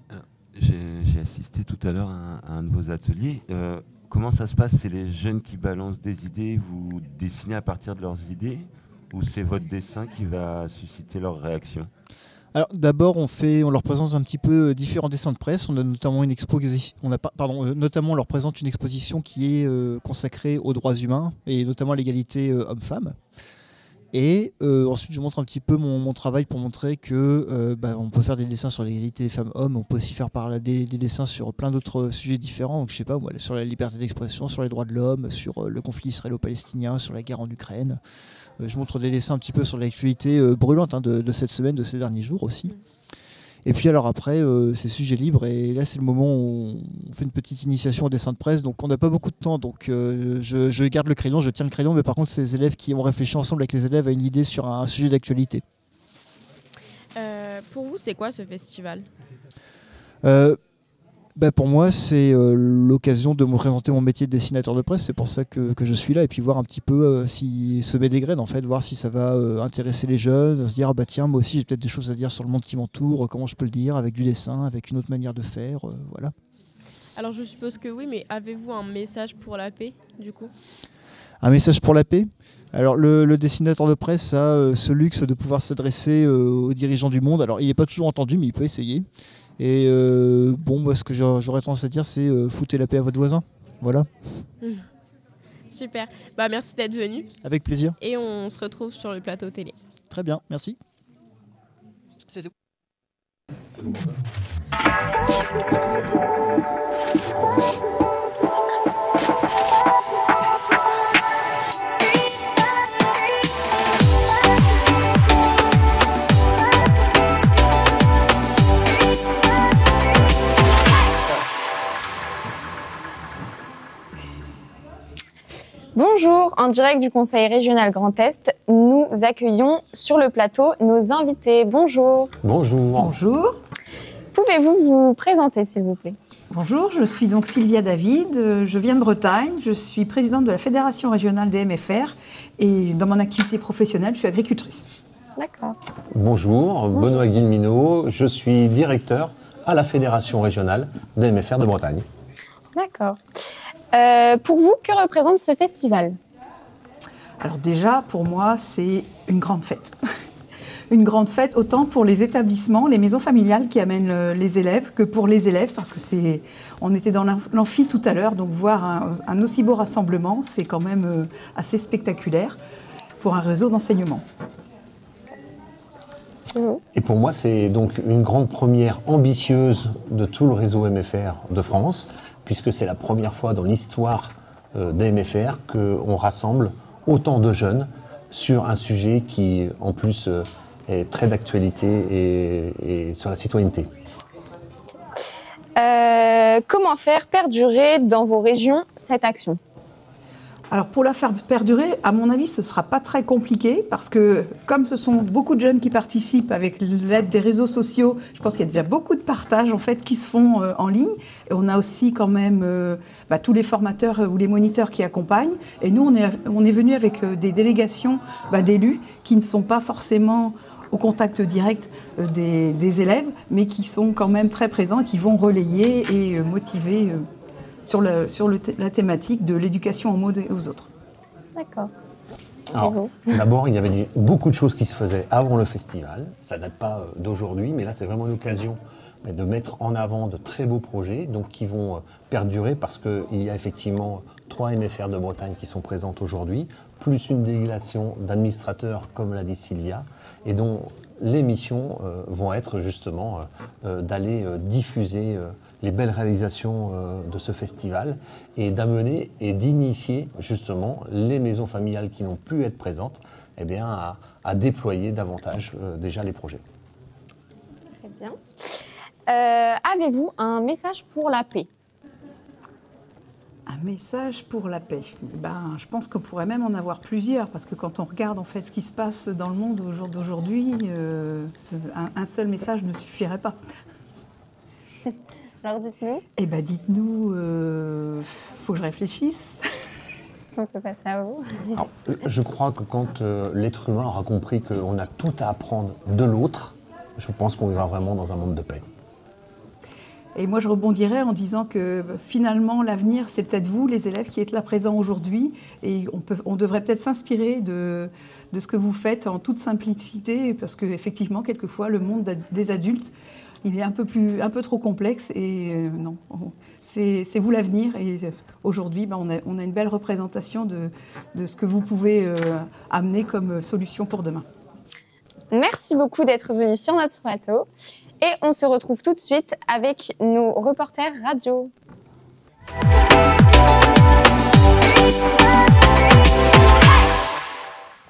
Alors, j'ai assisté tout à l'heure à un de vos ateliers. Comment ça se passe? C'est les jeunes qui balancent des idées, vous dessinez à partir de leurs idées, ou c'est votre dessin qui va susciter leur réaction? Alors d'abord on leur présente un petit peu différents dessins de presse. On a notamment une exposition, notamment on leur présente une exposition qui est consacrée aux droits humains et notamment à l'égalité homme-femme. Et ensuite je montre un petit peu mon travail pour montrer que on peut faire des dessins sur l'égalité des femmes-hommes, on peut aussi faire des dessins sur plein d'autres sujets différents, donc je sais pas moi, sur la liberté d'expression, sur les droits de l'homme, sur le conflit israélo-palestinien, sur la guerre en Ukraine. Je montre des dessins un petit peu sur l'actualité brûlante de cette semaine, de ces derniers jours aussi. Et puis alors après, c'est sujet libre et là c'est le moment où on fait une petite initiation au dessin de presse, donc on n'a pas beaucoup de temps, donc je garde le crayon, je tiens le crayon, mais par contre c'est les élèves qui ont réfléchi ensemble avec les élèves à une idée sur un sujet d'actualité. Pour vous, c'est quoi ce festival? Pour moi, c'est l'occasion de me présenter mon métier de dessinateur de presse. C'est pour ça que je suis là, et puis voir un petit peu si semer des graines, en fait, voir si ça va intéresser les jeunes, se dire tiens, moi aussi j'ai peut-être des choses à dire sur le monde qui m'entoure, comment je peux le dire, avec du dessin, avec une autre manière de faire, voilà. Alors je suppose que oui, mais avez-vous un message pour la paix, du coup ? Un message pour la paix ? Alors le dessinateur de presse a ce luxe de pouvoir s'adresser aux dirigeants du monde. Alors il n'est pas toujours entendu, mais il peut essayer. Et moi ce que j'aurais tendance à dire, c'est foutez la paix à votre voisin. Voilà. Super. Merci d'être venu. Avec plaisir. Et on se retrouve sur le plateau télé. Très bien, merci. C'est tout. Bonjour, en direct du Conseil régional Grand Est, nous accueillons sur le plateau nos invités. Bonjour. Bonjour. Bonjour. Pouvez-vous vous présenter, s'il vous plaît ? Bonjour, je suis donc Sylvia David, je viens de Bretagne, je suis présidente de la Fédération régionale des MFR et dans mon activité professionnelle, je suis agricultrice. D'accord. Bonjour, Benoît Guillemino, je suis directeur à la Fédération régionale des MFR de Bretagne. D'accord. Pour vous, que représente ce festival ? Alors déjà, pour moi, c'est une grande fête. Une grande fête autant pour les établissements, les maisons familiales qui amènent les élèves que pour les élèves, parce que on était dans l'amphi tout à l'heure, donc voir un aussi beau rassemblement, c'est quand même assez spectaculaire pour un réseau d'enseignement. Et pour moi, c'est donc une grande première ambitieuse de tout le réseau MFR de France, puisque c'est la première fois dans l'histoire des MFR qu'on rassemble autant de jeunes sur un sujet qui, en plus, est très d'actualité et sur la citoyenneté. Comment faire perdurer dans vos régions cette action ? Alors pour la faire perdurer, à mon avis, ce ne sera pas très compliqué parce que comme ce sont beaucoup de jeunes qui participent avec l'aide des réseaux sociaux, je pense qu'il y a déjà beaucoup de partages en fait qui se font en ligne. Et on a aussi quand même tous les formateurs ou les moniteurs qui accompagnent. Et nous, on est venu avec des délégations d'élus qui ne sont pas forcément au contact direct des élèves, mais qui sont quand même très présents et qui vont relayer et motiver sur la thématique de l'éducation aux mots aux autres. D'accord. Alors, d'abord, il y avait beaucoup de choses qui se faisaient avant le festival. Ça ne date pas d'aujourd'hui, mais là, c'est vraiment l'occasion de mettre en avant de très beaux projets qui vont perdurer parce qu'il y a effectivement 3 MFR de Bretagne qui sont présentes aujourd'hui, plus une délégation d'administrateurs, comme l'a dit Sylvia, et dont les missions vont être justement d'aller diffuser les belles réalisations de ce festival et d'amener et d'initier justement les maisons familiales qui n'ont pu être présentes à déployer davantage déjà les projets. Très bien. Avez-vous un message pour la paix ? Un message pour la paix. Je pense qu'on pourrait même en avoir plusieurs, parce que quand on regarde en fait ce qui se passe dans le monde au jour d'aujourd'hui, un seul message ne suffirait pas. Alors dites-nous. Eh bien dites-nous, faut que je réfléchisse. Est-ce qu'on peut passer à vous ? Alors, je crois que quand l'être humain aura compris qu'on a tout à apprendre de l'autre, je pense qu'on vivra vraiment dans un monde de paix. Et moi, je rebondirais en disant que finalement, l'avenir, c'est peut-être vous, les élèves, qui êtes là présents aujourd'hui. Et on devrait peut-être s'inspirer de ce que vous faites en toute simplicité, parce qu'effectivement, quelquefois, le monde des adultes, il est un peu trop complexe. Et non, c'est vous l'avenir. Et aujourd'hui, on a une belle représentation de ce que vous pouvez amener comme solution pour demain. Merci beaucoup d'être venu sur notre plateau. Et on se retrouve tout de suite avec nos reporters radio.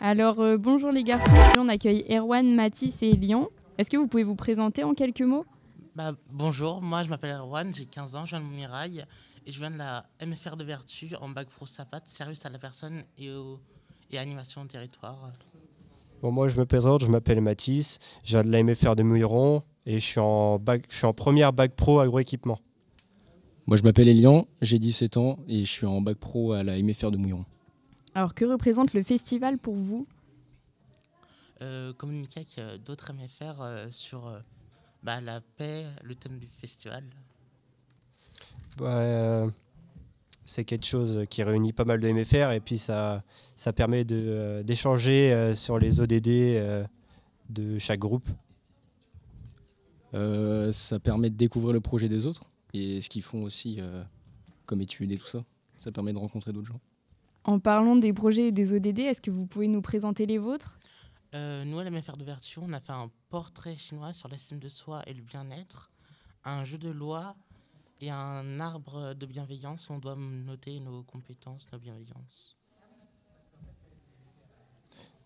Alors, bonjour les garçons. On accueille Erwan, Mathis et Elian. Est-ce que vous pouvez vous présenter en quelques mots ? Bonjour, moi je m'appelle Erwan, j'ai 15 ans, je viens de Montmirail et je viens de la MFR de Vertu en bac pro SAPAT, service à la personne et animation au territoire. Bon, moi je me présente, je m'appelle Mathis, je viens de la MFR de Mouilleron et je suis en première bac pro agroéquipement. Moi, je m'appelle Elian, j'ai 17 ans et je suis en bac pro à la MFR de Mouilleron. Alors, que représente le festival pour vous? Communiquer avec d'autres MFR sur la paix, le thème du festival. C'est quelque chose qui réunit pas mal de MFR et puis ça permet d'échanger sur les ODD de chaque groupe. Ça permet de découvrir le projet des autres et ce qu'ils font aussi comme études et tout ça. Ça permet de rencontrer d'autres gens. En parlant des projets et des ODD, est-ce que vous pouvez nous présenter les vôtres? Nous, à la MFR de Vertu, on a fait un portrait chinois sur l'estime de soi et le bien-être, un jeu de loi et un arbre de bienveillance où on doit noter nos compétences, nos bienveillances.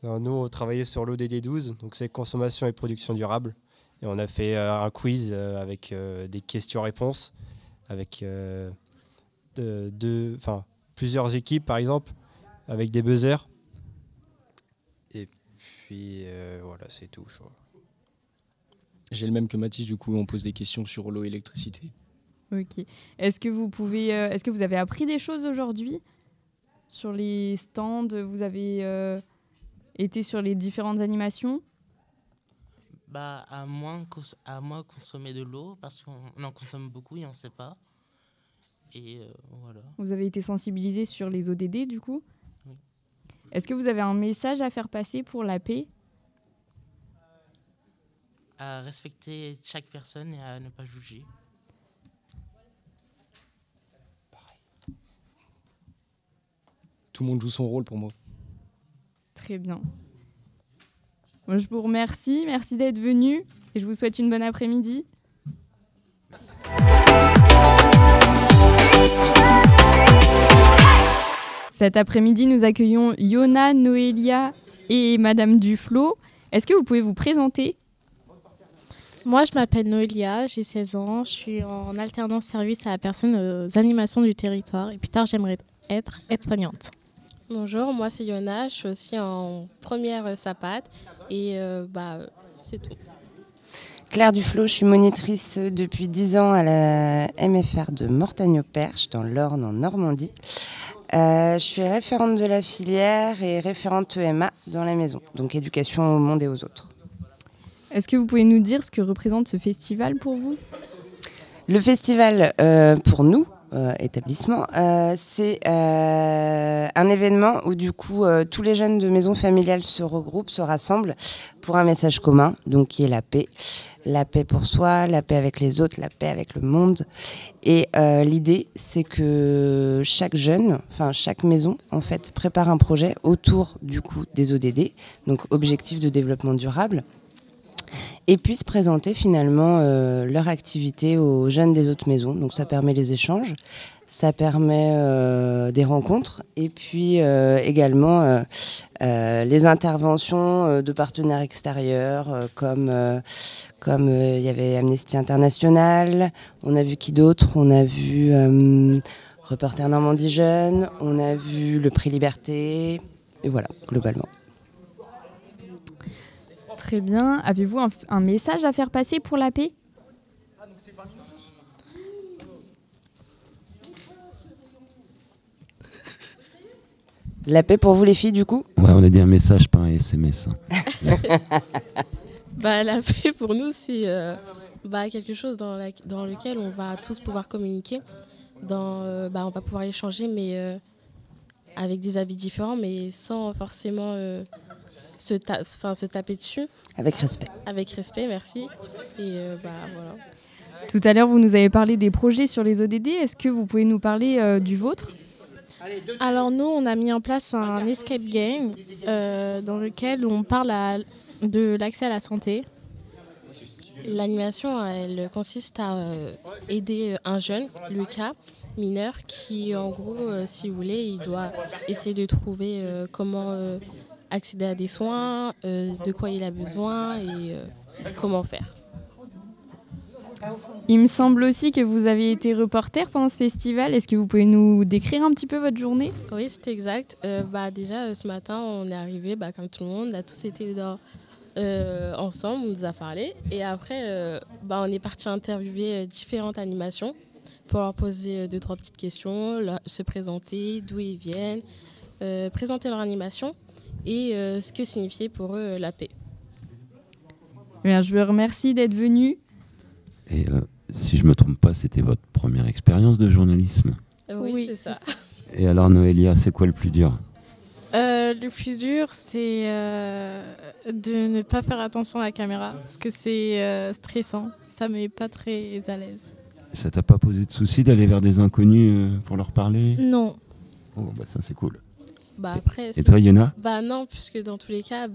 Alors nous, on travaillait sur l'ODD 12, donc c'est consommation et production durable. Et on a fait un quiz avec des questions-réponses, avec plusieurs équipes, par exemple, avec des buzzers. Et puis, voilà, c'est tout, je crois. J'ai le même que Mathis, du coup, on pose des questions sur l'eau et l'électricité. Ok. Est-ce que vous avez appris des choses aujourd'hui sur les stands? Vous avez été sur les différentes animations? À moins consommer de l'eau, parce qu'on en consomme beaucoup et on ne sait pas. Et voilà. Vous avez été sensibilisé sur les ODD, du coup? Oui. Est-ce que vous avez un message à faire passer pour la paix? À respecter chaque personne et à ne pas juger. Tout le monde joue son rôle pour moi. Très bien. Moi, je vous remercie. Merci d'être venu et je vous souhaite une bonne après-midi. Cet après-midi, nous accueillons Yona, Noélia et Madame Duflo. Est-ce que vous pouvez vous présenter? Moi, je m'appelle Noélia, j'ai 16 ans. Je suis en alternance service à la personne aux animations du territoire. Et plus tard, j'aimerais être aide-soignante. Bonjour, moi c'est Yona, je suis aussi en première SAPAT et c'est tout. Claire Duflo, je suis monitrice depuis 10 ans à la MFR de Mortagne-au-Perche, dans l'Orne, en Normandie. Je suis référente de la filière et référente EMA dans la maison, donc éducation au monde et aux autres. Est-ce que vous pouvez nous dire ce que représente ce festival pour vous? Le festival, pour nous, établissement, c'est un événement où du coup tous les jeunes de maisons familiales se regroupent, se rassemblent pour un message commun, donc qui est la paix. La paix pour soi, la paix avec les autres, la paix avec le monde. Et l'idée, c'est que chaque jeune, enfin chaque maison, en fait, prépare un projet autour du coup des ODD, donc objectifs de développement durable, et puissent présenter finalement leur activité aux jeunes des autres maisons. Donc ça permet les échanges, ça permet des rencontres et puis également les interventions de partenaires extérieurs comme il y avait Amnesty International, on a vu qui d'autre, on a vu Reporter Normandie Jeune, on a vu le Prix Liberté, et voilà, globalement. Très bien. Avez-vous un message à faire passer pour la paix? La paix pour vous les filles du coup? Ouais, on a dit un message, pas un SMS. La paix pour nous c'est quelque chose dans lequel on va tous pouvoir communiquer. On va pouvoir échanger mais avec des avis différents mais sans forcément... se taper dessus. Avec respect. Avec respect, merci. Et voilà. Tout à l'heure, vous nous avez parlé des projets sur les ODD. Est-ce que vous pouvez nous parler du vôtre? Alors nous, on a mis en place un escape game dans lequel on parle de l'accès à la santé. L'animation, elle consiste à aider un jeune, Lucas, mineur, qui en gros, si vous voulez, il doit essayer de trouver comment... accéder à des soins, de quoi il a besoin et comment faire. Il me semble aussi que vous avez été reporter pendant ce festival. Est-ce que vous pouvez nous décrire un petit peu votre journée? Oui, c'est exact. Déjà, ce matin, on est arrivé comme tout le monde. On a tous été ensemble, on nous a parlé. Et après, on est parti interviewer différentes animations pour leur poser 2-3 petites questions, se présenter, d'où ils viennent, présenter leur animation et ce que signifiait pour eux la paix. Bien, je vous remercie d'être venu. Et si je me trompe pas, c'était votre première expérience de journalisme. Oui, c'est ça. Et alors Noélia, c'est quoi le plus dur? Le plus dur, c'est de ne pas faire attention à la caméra, parce que c'est stressant. Ça ne met pas très à l'aise. Ça t'a pas posé de soucis d'aller vers des inconnus pour leur parler? Non. Oh, bah ça c'est cool. Bah après, et toi, Yona? Bah non, puisque dans tous les cas,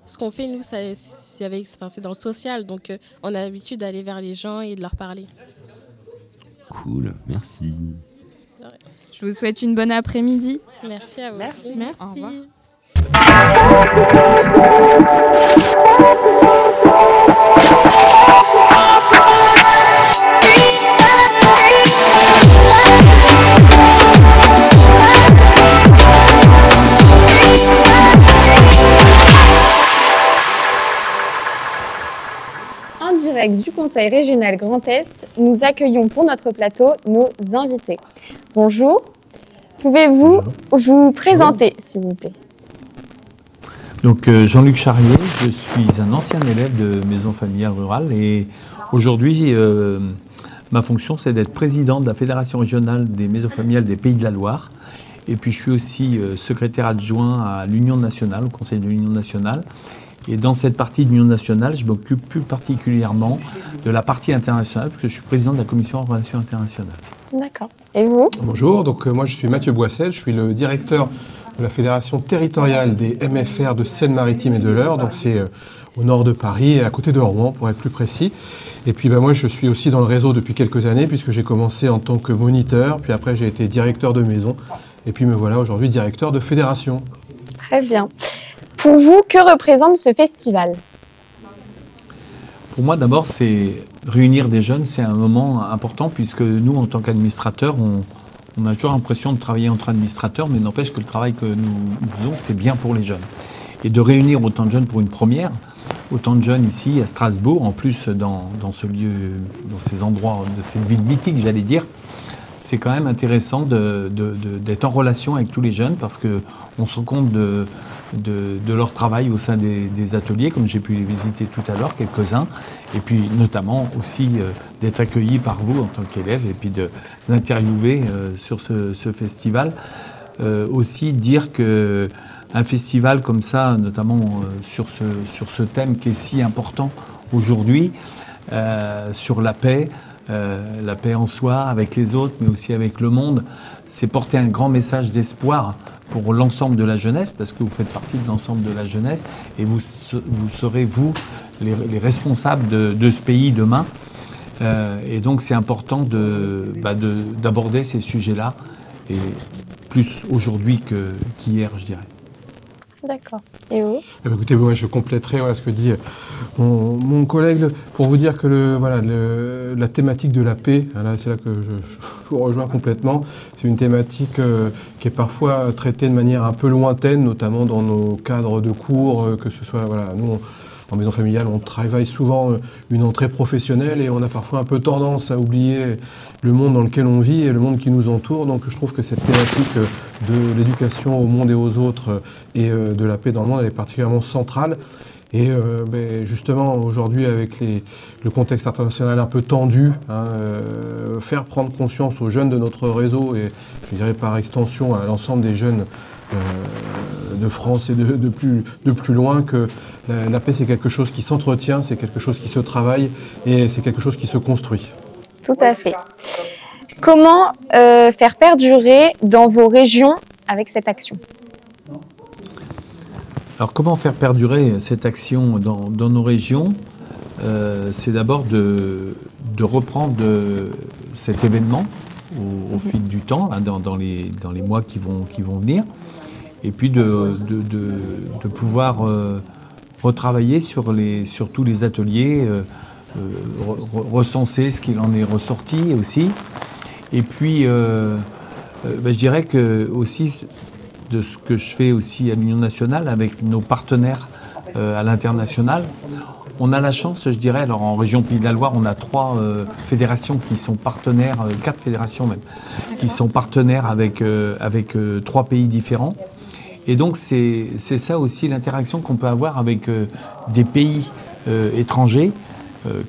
ce qu'on fait, nous, c'est dans le social. Donc, on a l'habitude d'aller vers les gens et de leur parler. Cool, merci. Je vous souhaite une bonne après-midi. Merci à vous. Merci. Au revoir. En direct du Conseil régional Grand Est, nous accueillons pour notre plateau nos invités. Bonjour, pouvez-vous vous présenter, s'il vous plaît? Donc Jean-Luc Charrier, je suis un ancien élève de Maison Familiale Rurale et aujourd'hui ma fonction c'est d'être président de la Fédération régionale des Maisons Familiales des Pays de la Loire et puis je suis aussi secrétaire adjoint à l'Union nationale, au Conseil de l'Union nationale. Et dans cette partie de l'Union nationale, je m'occupe plus particulièrement de la partie internationale, parce que je suis président de la Commission de relations internationales. D'accord. Et vous? Bonjour, donc moi je suis Mathieu Boissel, je suis le directeur de la Fédération territoriale des MFR de Seine-Maritime et de l'Eure, donc c'est au nord de Paris, à côté de Rouen pour être plus précis. Et puis moi je suis aussi dans le réseau depuis quelques années, puisque j'ai commencé en tant que moniteur, puis après j'ai été directeur de maison, et puis me voilà aujourd'hui directeur de fédération. Très bien. Pour vous, que représente ce festival? Pour moi, d'abord, c'est réunir des jeunes, c'est un moment important puisque nous, en tant qu'administrateurs, on a toujours l'impression de travailler entre administrateurs, mais n'empêche que le travail que nous faisons, c'est bien pour les jeunes. Et de réunir autant de jeunes pour une première, autant de jeunes ici à Strasbourg, en plus dans ce lieu, dans ces endroits, de cette ville mythique, j'allais dire, c'est quand même intéressant d'être en relation avec tous les jeunes parce qu'on se rend compte de leur travail au sein des ateliers, comme j'ai pu les visiter tout à l'heure, quelques-uns, et puis notamment aussi d'être accueillis par vous en tant qu'élèves et puis d'interviewer sur ce festival. Aussi dire qu'un festival comme ça, notamment sur ce thème qui est si important aujourd'hui, sur la paix en soi, avec les autres, mais aussi avec le monde, c'est porter un grand message d'espoir pour l'ensemble de la jeunesse, parce que vous faites partie de l'ensemble de la jeunesse, et vous serez, vous, les responsables de ce pays demain. Et donc c'est important d'aborder ces sujets-là, et plus aujourd'hui qu'hier, je dirais. D'accord. Et vous? Écoutez, moi je compléterai ce que dit mon collègue pour vous dire que la thématique de la paix, c'est là que je vous rejoins complètement, c'est une thématique qui est parfois traitée de manière un peu lointaine, notamment dans nos cadres de cours, que ce soit, nous en maison familiale, on travaille souvent une entrée professionnelle et on a parfois un peu tendance à oublier le monde dans lequel on vit et le monde qui nous entoure. Donc je trouve que cette thématique de l'éducation au monde et aux autres et de la paix dans le monde, elle est particulièrement centrale. Et justement, aujourd'hui, avec le contexte international un peu tendu, faire prendre conscience aux jeunes de notre réseau et je dirais par extension à l'ensemble des jeunes de France et de plus loin, que la paix c'est quelque chose qui s'entretient, c'est quelque chose qui se travaille et c'est quelque chose qui se construit. Tout à fait. Comment faire perdurer dans vos régions avec cette action? Alors comment faire perdurer cette action dans nos régions? C'est d'abord de reprendre cet événement au fil du temps, dans les mois qui vont venir, et puis de pouvoir retravailler sur tous les ateliers, recenser ce qu'il en est ressorti aussi. Et puis, je dirais que aussi, de ce que je fais aussi à l'Union nationale avec nos partenaires à l'international, On a la chance, je dirais, alors en région Pays de la Loire, on a 3 fédérations qui sont partenaires, 4 fédérations même, qui sont partenaires avec 3 pays différents. Et donc c'est ça aussi l'interaction qu'on peut avoir avec des pays étrangers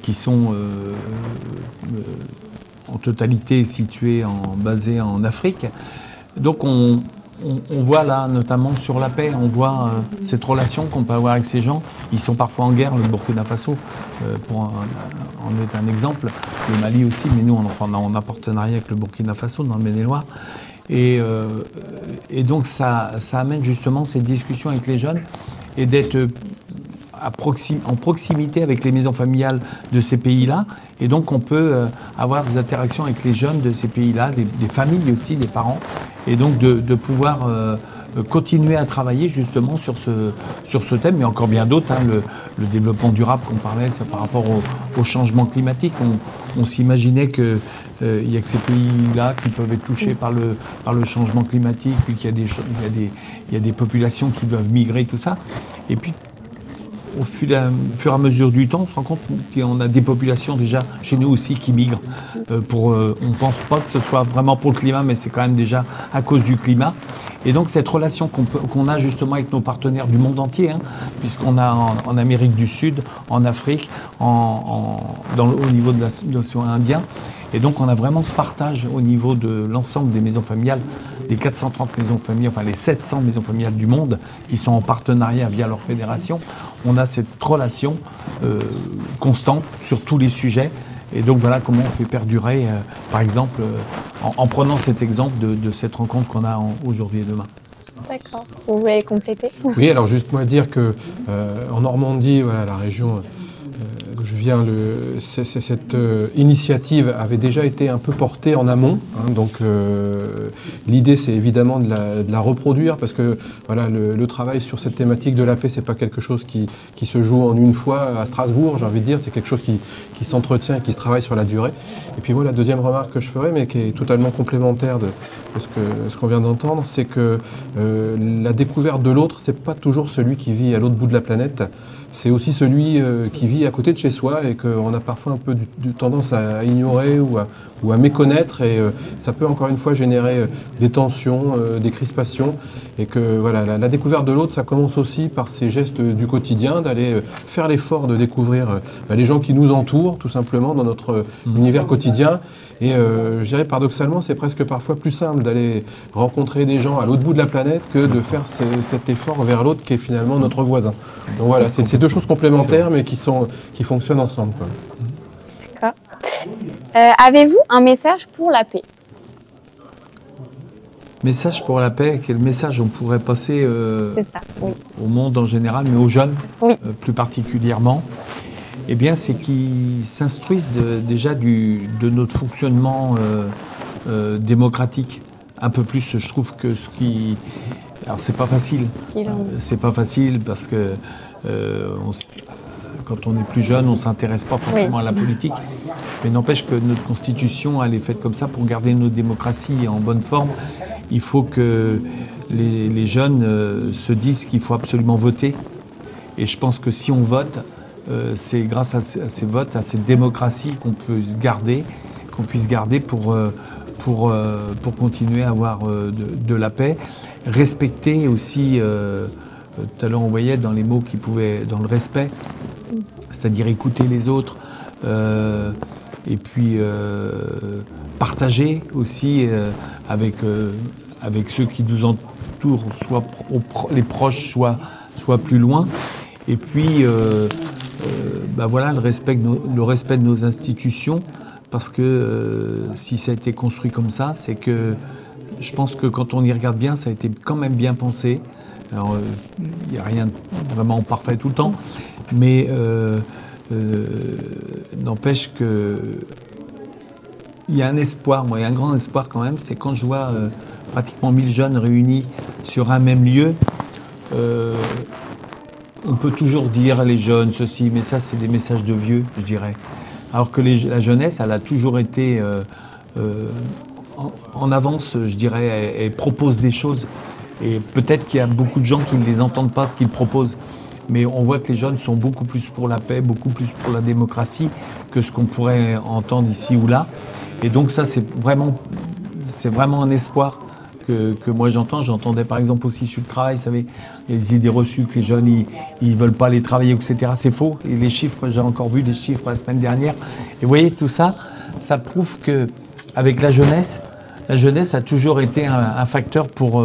qui sont en totalité situés, basés en Afrique. Donc on voit là, notamment sur la paix, on voit cette relation qu'on peut avoir avec ces gens. Ils sont parfois en guerre, le Burkina Faso, pour en est un exemple, le Mali aussi, mais nous on a partenariat avec le Burkina Faso dans le Maine-et-Loire. Et donc ça amène justement cette discussion avec les jeunes et d'être en proximité avec les maisons familiales de ces pays-là. Et donc on peut avoir des interactions avec les jeunes de ces pays-là, des familles aussi, des parents, et donc de pouvoir continuer à travailler justement sur ce thème, mais encore bien d'autres. Hein, le développement durable qu'on parlait, c'est par rapport au changement climatique. On s'imaginait qu'il n'y a que ces pays-là qui peuvent être touchés par le changement climatique, puis qu'il y a des populations qui doivent migrer, tout ça. Et puis, au fur et à mesure du temps, on se rend compte qu'on a des populations déjà chez nous aussi qui migrent. On ne pense pas que ce soit vraiment pour le climat, mais c'est quand même déjà à cause du climat. Et donc cette relation qu'on a justement avec nos partenaires du monde entier, hein, puisqu'on a en Amérique du Sud, en Afrique, au niveau de l'océan Indien. Et donc on a vraiment ce partage au niveau de l'ensemble des maisons familiales, des 430 maisons familiales, enfin les 700 maisons familiales du monde qui sont en partenariat via leur fédération. On a cette relation constante sur tous les sujets. Et donc voilà comment on fait perdurer, par exemple, en prenant cet exemple de cette rencontre qu'on a aujourd'hui et demain. D'accord. Vous voulez compléter? Oui, alors juste moi dire que en Normandie, voilà, la région d'où je viens, cette initiative avait déjà été un peu portée en amont. Hein, donc l'idée, c'est évidemment de la reproduire parce que voilà, le travail sur cette thématique de la paix, c'est pas quelque chose qui se joue en une fois à Strasbourg, j'ai envie de dire. C'est quelque chose qui s'entretient et qui se travaille sur la durée. Et puis voilà, deuxième remarque que je ferai, mais qui est totalement complémentaire de ce qu'on vient d'entendre, c'est que la découverte de l'autre, c'est pas toujours celui qui vit à l'autre bout de la planète. C'est aussi celui qui vit à côté de chez soi et qu'on a parfois un peu tendance à ignorer ou à méconnaître, et ça peut encore une fois générer des tensions, des crispations, et que voilà, la découverte de l'autre, ça commence aussi par ces gestes du quotidien, d'aller faire l'effort de découvrir les gens qui nous entourent tout simplement dans notre univers quotidien. Et je dirais paradoxalement, c'est presque parfois plus simple d'aller rencontrer des gens à l'autre bout de la planète que de faire cet effort vers l'autre qui est finalement notre voisin. Donc voilà, c'est deux choses complémentaires mais qui fonctionnent ensemble, quoi. D'accord. Avez-vous un message pour la paix? Message pour la paix, quel message on pourrait passer C'est ça, oui. au monde en général, mais aux jeunes Oui. Plus particulièrement? Eh bien, c'est qu'ils s'instruisent déjà de notre fonctionnement démocratique. Un peu plus, je trouve, que ce qui... Alors, c'est pas facile. C'est pas facile parce que quand on est plus jeune, on ne s'intéresse pas forcément à la politique. Mais n'empêche que notre constitution, elle est faite comme ça pour garder nos démocraties en bonne forme. Il faut que les jeunes se disent qu'il faut absolument voter. Et je pense que si on vote, c'est grâce à ces votes, à cette démocratie qu'on puisse garder pour continuer à avoir de la paix. Respecter aussi, tout à l'heure on voyait dans les mots qui pouvaient, dans le respect, c'est-à-dire écouter les autres, et puis partager aussi avec ceux qui nous entourent, soit les proches, soit plus loin. Et puis, voilà, le respect de nos institutions, parce que si ça a été construit comme ça, c'est que je pense que quand on y regarde bien, ça a été quand même bien pensé. Alors, il n'y a rien de vraiment parfait tout le temps, mais n'empêche que il y a un espoir, moi, il y a un grand espoir quand même, c'est quand je vois pratiquement 1000 jeunes réunis sur un même lieu. On peut toujours dire les jeunes ceci, mais ça c'est des messages de vieux, je dirais. Alors que la jeunesse, elle a toujours été en avance, je dirais, elle propose des choses. Et peut-être qu'il y a beaucoup de gens qui ne les entendent pas, ce qu'ils proposent. mais on voit que les jeunes sont beaucoup plus pour la paix, beaucoup plus pour la démocratie que ce qu'on pourrait entendre ici ou là. Et donc ça, c'est vraiment un espoir que moi j'entends. J'entendais par exemple aussi sur le travail, vous savez, il y a des idées reçues que les jeunes, ils veulent pas aller travailler, etc. C'est faux. Et les chiffres, j'ai encore vu des chiffres la semaine dernière. Et vous voyez, tout ça, ça prouve qu'avec la jeunesse a toujours été un facteur pour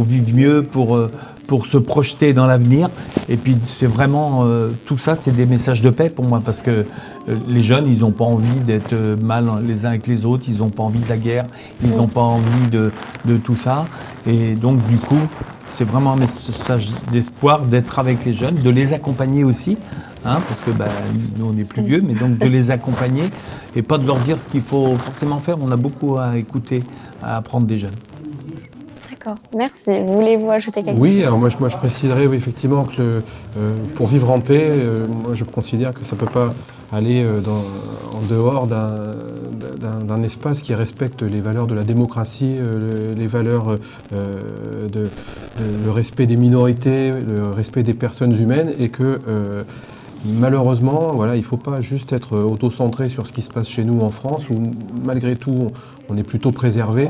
vivre mieux, pour se projeter dans l'avenir. Et puis c'est vraiment, tout ça, c'est des messages de paix pour moi, parce que les jeunes, ils n'ont pas envie d'être mal les uns avec les autres, ils n'ont pas envie de la guerre, ils n'ont pas envie de tout ça. Et donc du coup, c'est vraiment un message d'espoir d'être avec les jeunes, de les accompagner aussi, hein, parce que nous on est plus vieux, mais donc de les accompagner et pas de leur dire ce qu'il faut forcément faire. On a beaucoup à écouter, à apprendre des jeunes. D'accord, merci. Voulez-vous ajouter quelque chose? Oui, alors moi je préciserais effectivement que pour vivre en paix, moi je considère que ça ne peut pas aller en dehors d'un espace qui respecte les valeurs de la démocratie, les valeurs le respect des minorités, le respect des personnes humaines, et que malheureusement, voilà, il ne faut pas juste être auto-centré sur ce qui se passe chez nous en France, où malgré tout on est plutôt préservé,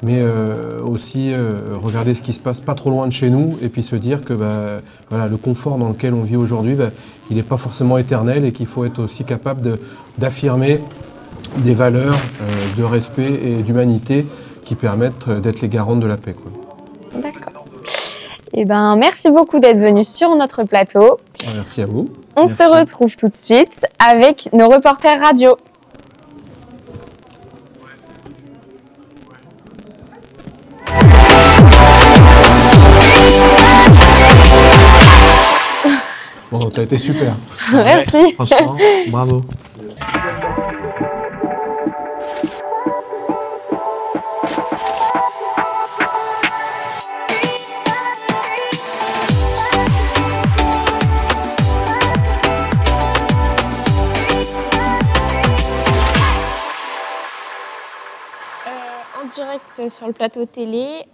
mais aussi regarder ce qui se passe pas trop loin de chez nous, et puis se dire que voilà, le confort dans lequel on vit aujourd'hui, il n'est pas forcément éternel, et qu'il faut être aussi capable d'affirmer des valeurs de respect et d'humanité qui permettent d'être les garantes de la paix, quoi. D'accord. Eh ben, merci beaucoup d'être venu sur notre plateau. Merci à vous. On se retrouve tout de suite avec nos reporters radio. Bon, t'as été super. Merci. Ouais, franchement, bravo. En direct sur le plateau télé.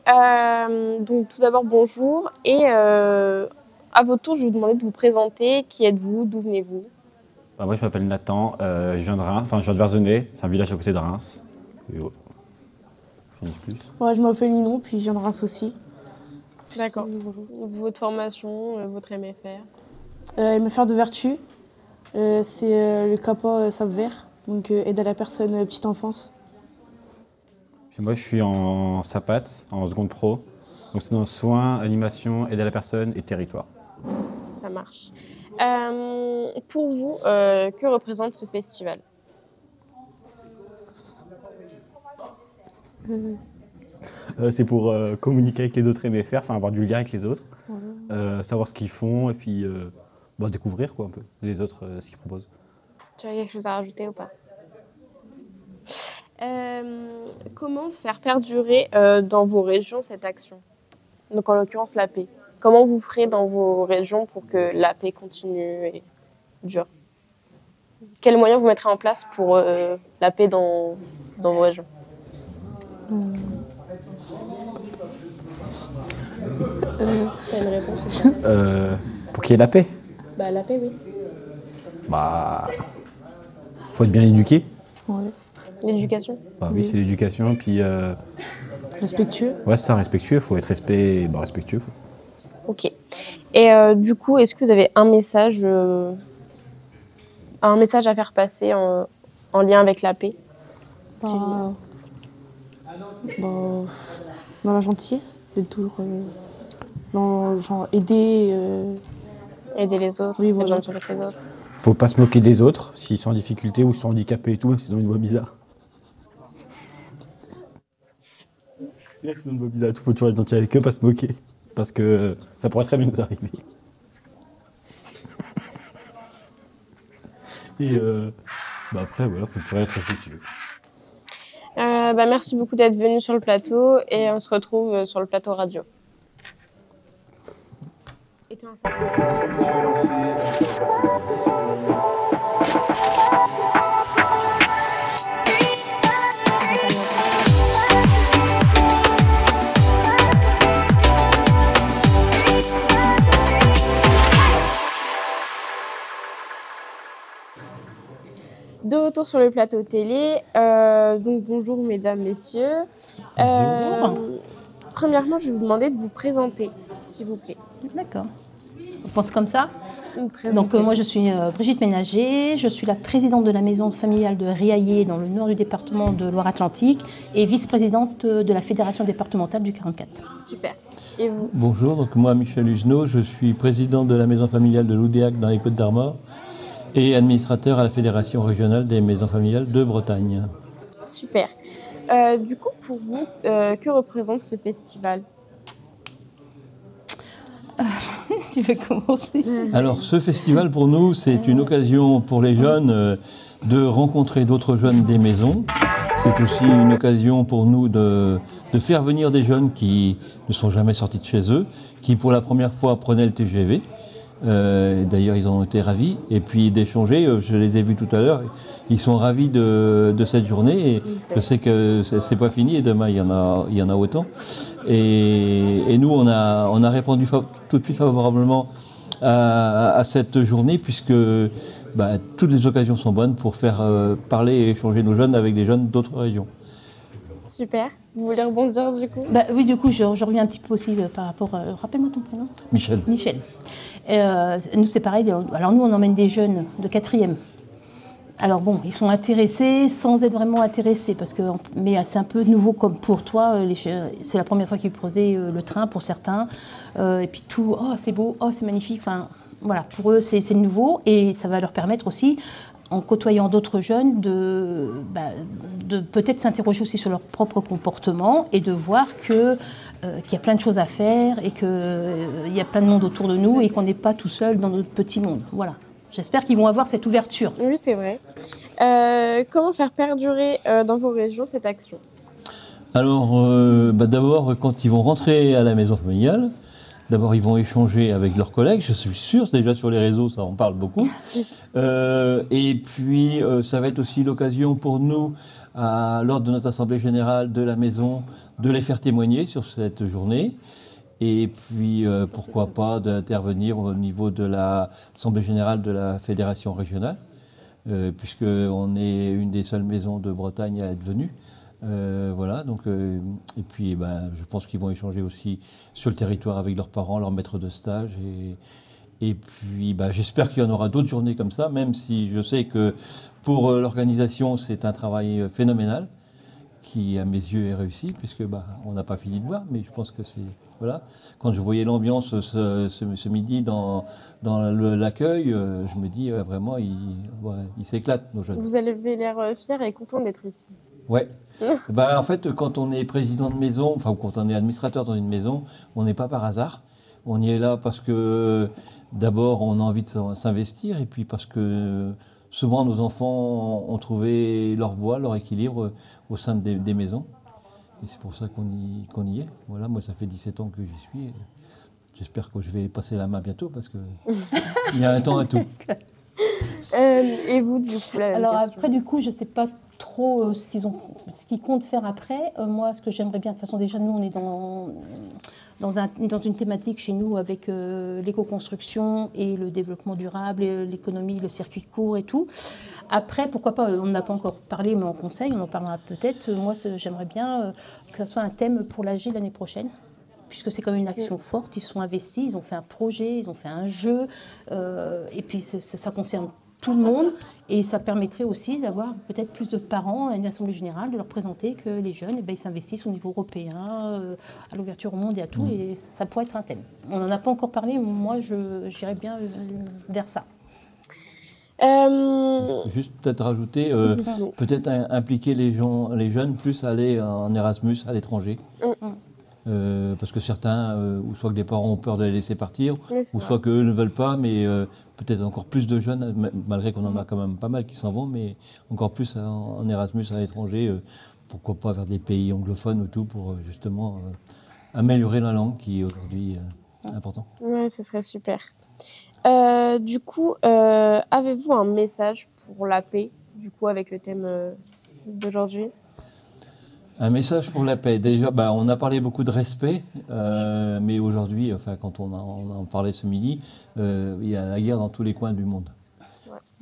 Donc tout d'abord, bonjour. Et à votre tour, je vais vous demander de vous présenter. Qui êtes-vous? D'où venez-vous? Moi, je m'appelle Nathan. Je viens de Reims, je viens de Verzenay. C'est un village à côté de Reims. Et ouais. Je dis plus. Ouais, je m'appelle Ninon, puis je viens de Reims aussi. D'accord. Votre formation, votre MFR? MFR de Vertu, c'est le CAPA SAP-Vert, donc aide à la personne petite enfance. Moi, je suis en SAPAT, en seconde pro. Donc c'est dans soins, animation, aide à la personne et territoire. Ça marche. Pour vous, que représente ce festival? C'est pour communiquer avec les autres MFR, enfin avoir du lien avec les autres, savoir ce qu'ils font et puis découvrir quoi, un peu les autres, ce qu'ils proposent. Tu as quelque chose à rajouter ou pas? Comment faire perdurer dans vos régions cette action? Donc en l'occurrence la paix. Comment vous ferez dans vos régions pour que la paix continue et dure? Quels moyens vous mettrez en place pour la paix dans vos régions? T'as une réponse? Pour qu'il y ait la paix? La paix, oui. Faut être bien éduqué. Ouais. L'éducation? Oui, c'est l'éducation, puis... Respectueux? Ouais, c'est ça, respectueux, il faut être respectueux. Ok. Et du coup, est-ce que vous avez un message à faire passer en lien avec la paix? Dans la gentillesse, c'est toujours dans genre aider les autres, oui, voilà. être gentil avec les autres. Faut pas se moquer des autres s'ils sont en difficulté ou sont handicapés et tout, même s'ils ont une voix bizarre. S'ils ont une voix bizarre et tout, faut toujours être gentil avec eux, pas se moquer. Parce que ça pourrait très bien nous arriver. Et après, voilà, faut toujours être respectueux. Merci beaucoup d'être venu sur le plateau et on se retrouve sur le plateau radio. Éteins ça. De retour sur le plateau télé. Donc bonjour mesdames, messieurs. Premièrement, je vais vous demander de vous présenter, s'il vous plaît. D'accord. On pense comme ça. Donc moi je suis Brigitte Ménager, je suis la présidente de la maison familiale de Riaillé dans le nord du département de Loire-Atlantique et vice-présidente de la fédération départementale du 44. Super. Et vous? Bonjour, donc moi Michel Hugenot, je suis président de la maison familiale de Loudéac dans les Côtes-d'Armor et administrateur à la fédération régionale des maisons familiales de Bretagne. Super. Du coup, pour vous, que représente ce festival? Tu veux commencer? Alors ce festival pour nous c'est une occasion pour les jeunes de rencontrer d'autres jeunes des maisons. C'est aussi une occasion pour nous de faire venir des jeunes qui ne sont jamais sortis de chez eux, qui pour la première fois prenaient le TGV. D'ailleurs ils en ont été ravis et puis d'échanger, je les ai vus tout à l'heure, ils sont ravis de cette journée et je sais que c'est pas fini et demain il y en a autant et nous on a répondu tout de suite favorablement à cette journée puisque toutes les occasions sont bonnes pour faire parler et échanger nos jeunes avec des jeunes d'autres régions. Super. Vous voulez rebondir du coup? Oui, du coup, je reviens un petit peu aussi par rapport... rappelle-moi ton prénom. Michel. Michel. Nous, c'est pareil. Alors, nous, on emmène des jeunes de 4e. Alors, bon, ils sont intéressés sans être vraiment intéressés. Mais c'est un peu nouveau comme pour toi. C'est la première fois qu'ils prenaient le train pour certains. Et puis tout, oh, c'est beau, oh, c'est magnifique. Enfin, voilà, pour eux, c'est nouveau. Et ça va leur permettre aussi, en côtoyant d'autres jeunes, de peut-être s'interroger aussi sur leur propre comportement et de voir qu'il y a plein de choses à faire et qu'il y a plein de monde autour de nous et qu'on n'est pas tout seul dans notre petit monde. Voilà. J'espère qu'ils vont avoir cette ouverture. Oui, c'est vrai. Comment faire perdurer dans vos régions cette action? Alors, d'abord, quand ils vont rentrer à la maison familiale, d'abord, ils vont échanger avec leurs collègues, je suis sûr, déjà sur les réseaux, ça en parle beaucoup. Et puis, ça va être aussi l'occasion pour nous, lors de notre assemblée générale de la maison, de les faire témoigner sur cette journée. Et puis, pourquoi pas d'intervenir au niveau de l'assemblée générale de la fédération régionale, puisqu'on est une des seules maisons de Bretagne à être venue. Voilà, donc, et puis je pense qu'ils vont échanger aussi sur le territoire avec leurs parents, leurs maîtres de stage. Et puis j'espère qu'il y en aura d'autres journées comme ça, même si je sais que pour l'organisation, c'est un travail phénoménal qui, à mes yeux, est réussi, puisque on n'a pas fini de voir, mais je pense que c'est... Voilà. Quand je voyais l'ambiance ce midi dans l'accueil, je me dis vraiment, ils s'éclatent, nos jeunes. Vous avez l'air fiers et contents d'être ici. Ouais. En fait, quand on est président de maison, ou quand on est administrateur dans une maison, on n'est pas par hasard. On y est là parce que d'abord on a envie de s'investir et puis parce que souvent nos enfants ont trouvé leur voie, leur équilibre au sein des maisons. Et c'est pour ça qu'on y est. Voilà, moi ça fait 17 ans que j'y suis. J'espère que je vais passer la main bientôt parce que il y a un temps à tout. Et vous, du coup, alors après, du coup, je ne sais pas trop ce qu'ils comptent faire après. Moi, ce que j'aimerais bien, de toute façon, déjà, nous, on est dans une thématique chez nous avec l'éco-construction et le développement durable, et l'économie, le circuit court et tout. Après, pourquoi pas, on n'a pas encore parlé, mais en conseil, on en parlera peut-être. Moi, j'aimerais bien que ça soit un thème pour l'AG l'année prochaine, puisque c'est comme une action forte. Ils sont investis, ils ont fait un projet, ils ont fait un jeu, et puis ça concerne tout le monde, et ça permettrait aussi d'avoir peut-être plus de parents à une assemblée générale, de leur présenter que les jeunes, ils s'investissent au niveau européen, à l'ouverture au monde et à tout, et ça pourrait être un thème. On n'en a pas encore parlé, mais moi j'irais bien vers ça. Juste peut-être rajouter, peut-être impliquer les jeunes plus à aller en Erasmus à l'étranger. Parce que certains, ou soit que des parents ont peur de les laisser partir, ou soit qu'eux ne veulent pas, mais peut-être encore plus de jeunes, malgré qu'on en a quand même pas mal qui s'en vont, mais encore plus en Erasmus à l'étranger, pourquoi pas vers des pays anglophones ou tout, pour justement améliorer la langue qui est aujourd'hui important. Oui, ce serait super. Du coup, avez-vous un message pour la paix, du coup, avec le thème d'aujourd'hui ? Un message pour la paix. Déjà, on a parlé beaucoup de respect, mais aujourd'hui, quand on en parlait ce midi, il y a la guerre dans tous les coins du monde.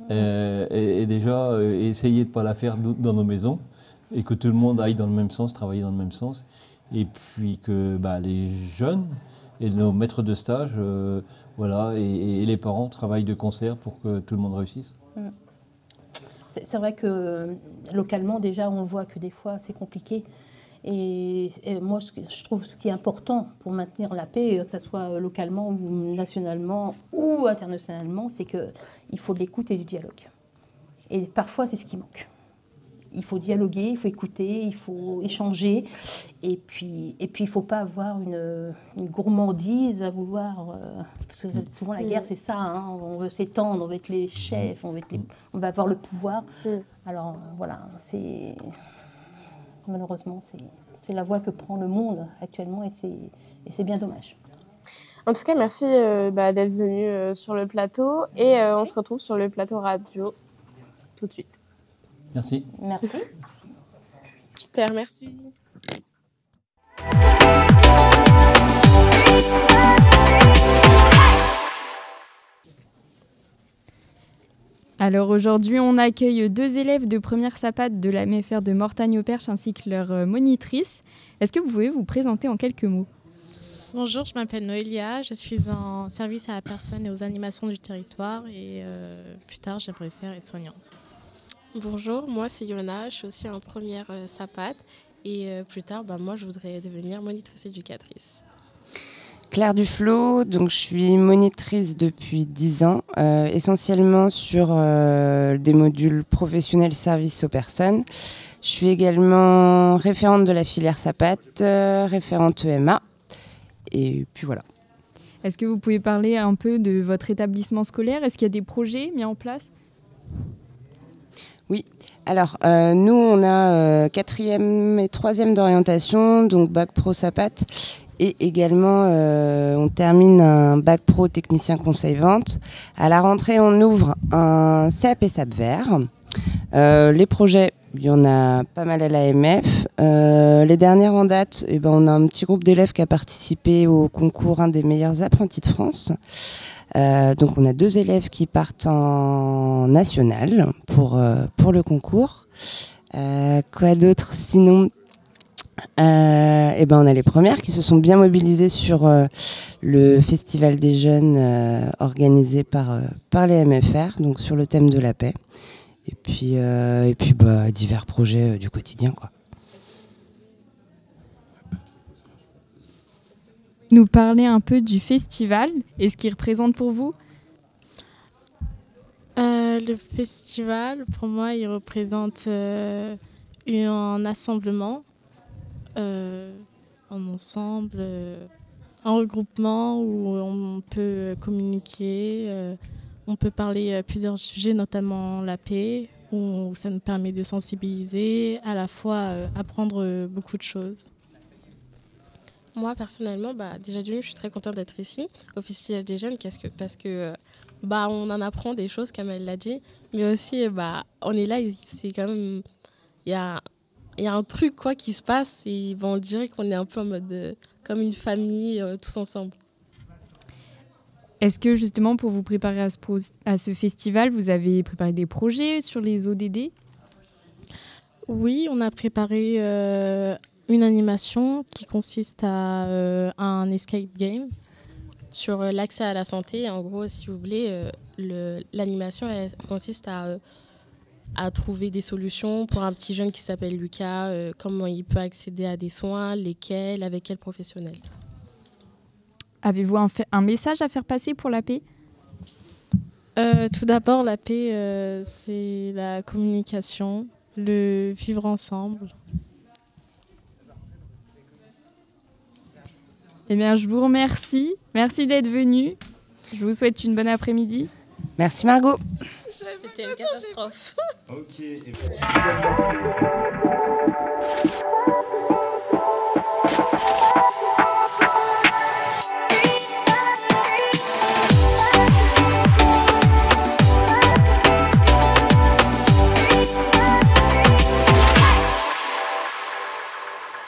Et déjà, essayer de ne pas la faire dans nos maisons et que tout le monde aille dans le même sens, travailler dans le même sens. Et puis que les jeunes et nos maîtres de stage et les parents travaillent de concert pour que tout le monde réussisse. C'est vrai que localement, déjà, on voit que des fois, c'est compliqué. Et moi, je trouve ce qui est important pour maintenir la paix, que ce soit localement ou nationalement ou internationalement, c'est qu'il faut de l'écoute et du dialogue. Et parfois, c'est ce qui manque. Il faut dialoguer, il faut écouter, il faut échanger. Et puis il ne faut pas avoir une gourmandise à vouloir... parce que souvent, la guerre, c'est ça. Hein, on veut s'étendre, on veut être les chefs, on veut avoir le pouvoir. Alors, voilà, malheureusement, c'est la voie que prend le monde actuellement et c'est bien dommage. En tout cas, merci d'être venu sur le plateau et on se retrouve sur le plateau radio tout de suite. Merci. Merci. Super, merci. Alors aujourd'hui, on accueille 2 élèves de première SAPAT de la MFR de Mortagne-au-Perche ainsi que leur monitrice. Est-ce que vous pouvez vous présenter en quelques mots ? Bonjour, je m'appelle Noélia, je suis en service à la personne et aux animations du territoire et plus tard, j'aimerais faire aide-soignante. Bonjour, moi c'est Yona, je suis aussi en première SAPAT et plus tard, moi je voudrais devenir monitrice éducatrice. Claire Duflo, donc je suis monitrice depuis 10 ans, essentiellement sur des modules professionnels services aux personnes. Je suis également référente de la filière SAPAT, référente EMA, et puis voilà. Est-ce que vous pouvez parler un peu de votre établissement scolaire ? Est-ce qu'il y a des projets mis en place ? Oui, alors nous on a 4e et 3e d'orientation, donc bac pro SAPAT, et également on termine un bac pro technicien conseil vente. À la rentrée on ouvre un CAP SAP vert. Les projets, il y en a pas mal à l'AMF. Les dernières en date, on a un petit groupe d'élèves qui a participé au concours Un des meilleurs apprentis de France. Donc on a 2 élèves qui partent en national pour le concours. Quoi d'autre sinon on a les premières qui se sont bien mobilisées sur le festival des jeunes organisé par les MFR, donc sur le thème de la paix. Et puis divers projets du quotidien, quoi. Nous parler un peu du festival et ce qu'il représente pour vous ? Le festival, pour moi, il représente un assemblement, un ensemble, un regroupement où on peut communiquer, on peut parler plusieurs sujets, notamment la paix, où ça nous permet de sensibiliser, à la fois apprendre beaucoup de choses. Moi, personnellement, déjà d'une, je suis très contente d'être ici, au Festival des Jeunes, parce que on en apprend des choses, comme elle l'a dit, mais aussi, on est là, c'est quand même... Il y a un truc qui se passe, et on dirait qu'on est un peu en mode comme une famille, tous ensemble. Est-ce que, justement, pour vous préparer à ce festival, vous avez préparé des projets sur les ODD ? Oui, on a préparé... une animation qui consiste à un escape game sur l'accès à la santé. En gros, si vous voulez, l'animation consiste à trouver des solutions pour un petit jeune qui s'appelle Lucas, comment il peut accéder à des soins, lesquels, avec quel professionnel. Avez-vous un message à faire passer pour la paix ? Tout d'abord, la paix, c'est la communication, le vivre ensemble. Eh bien, je vous remercie. Merci d'être venu. Je vous souhaite une bonne après-midi. Merci Margot. C'était une catastrophe. Ok.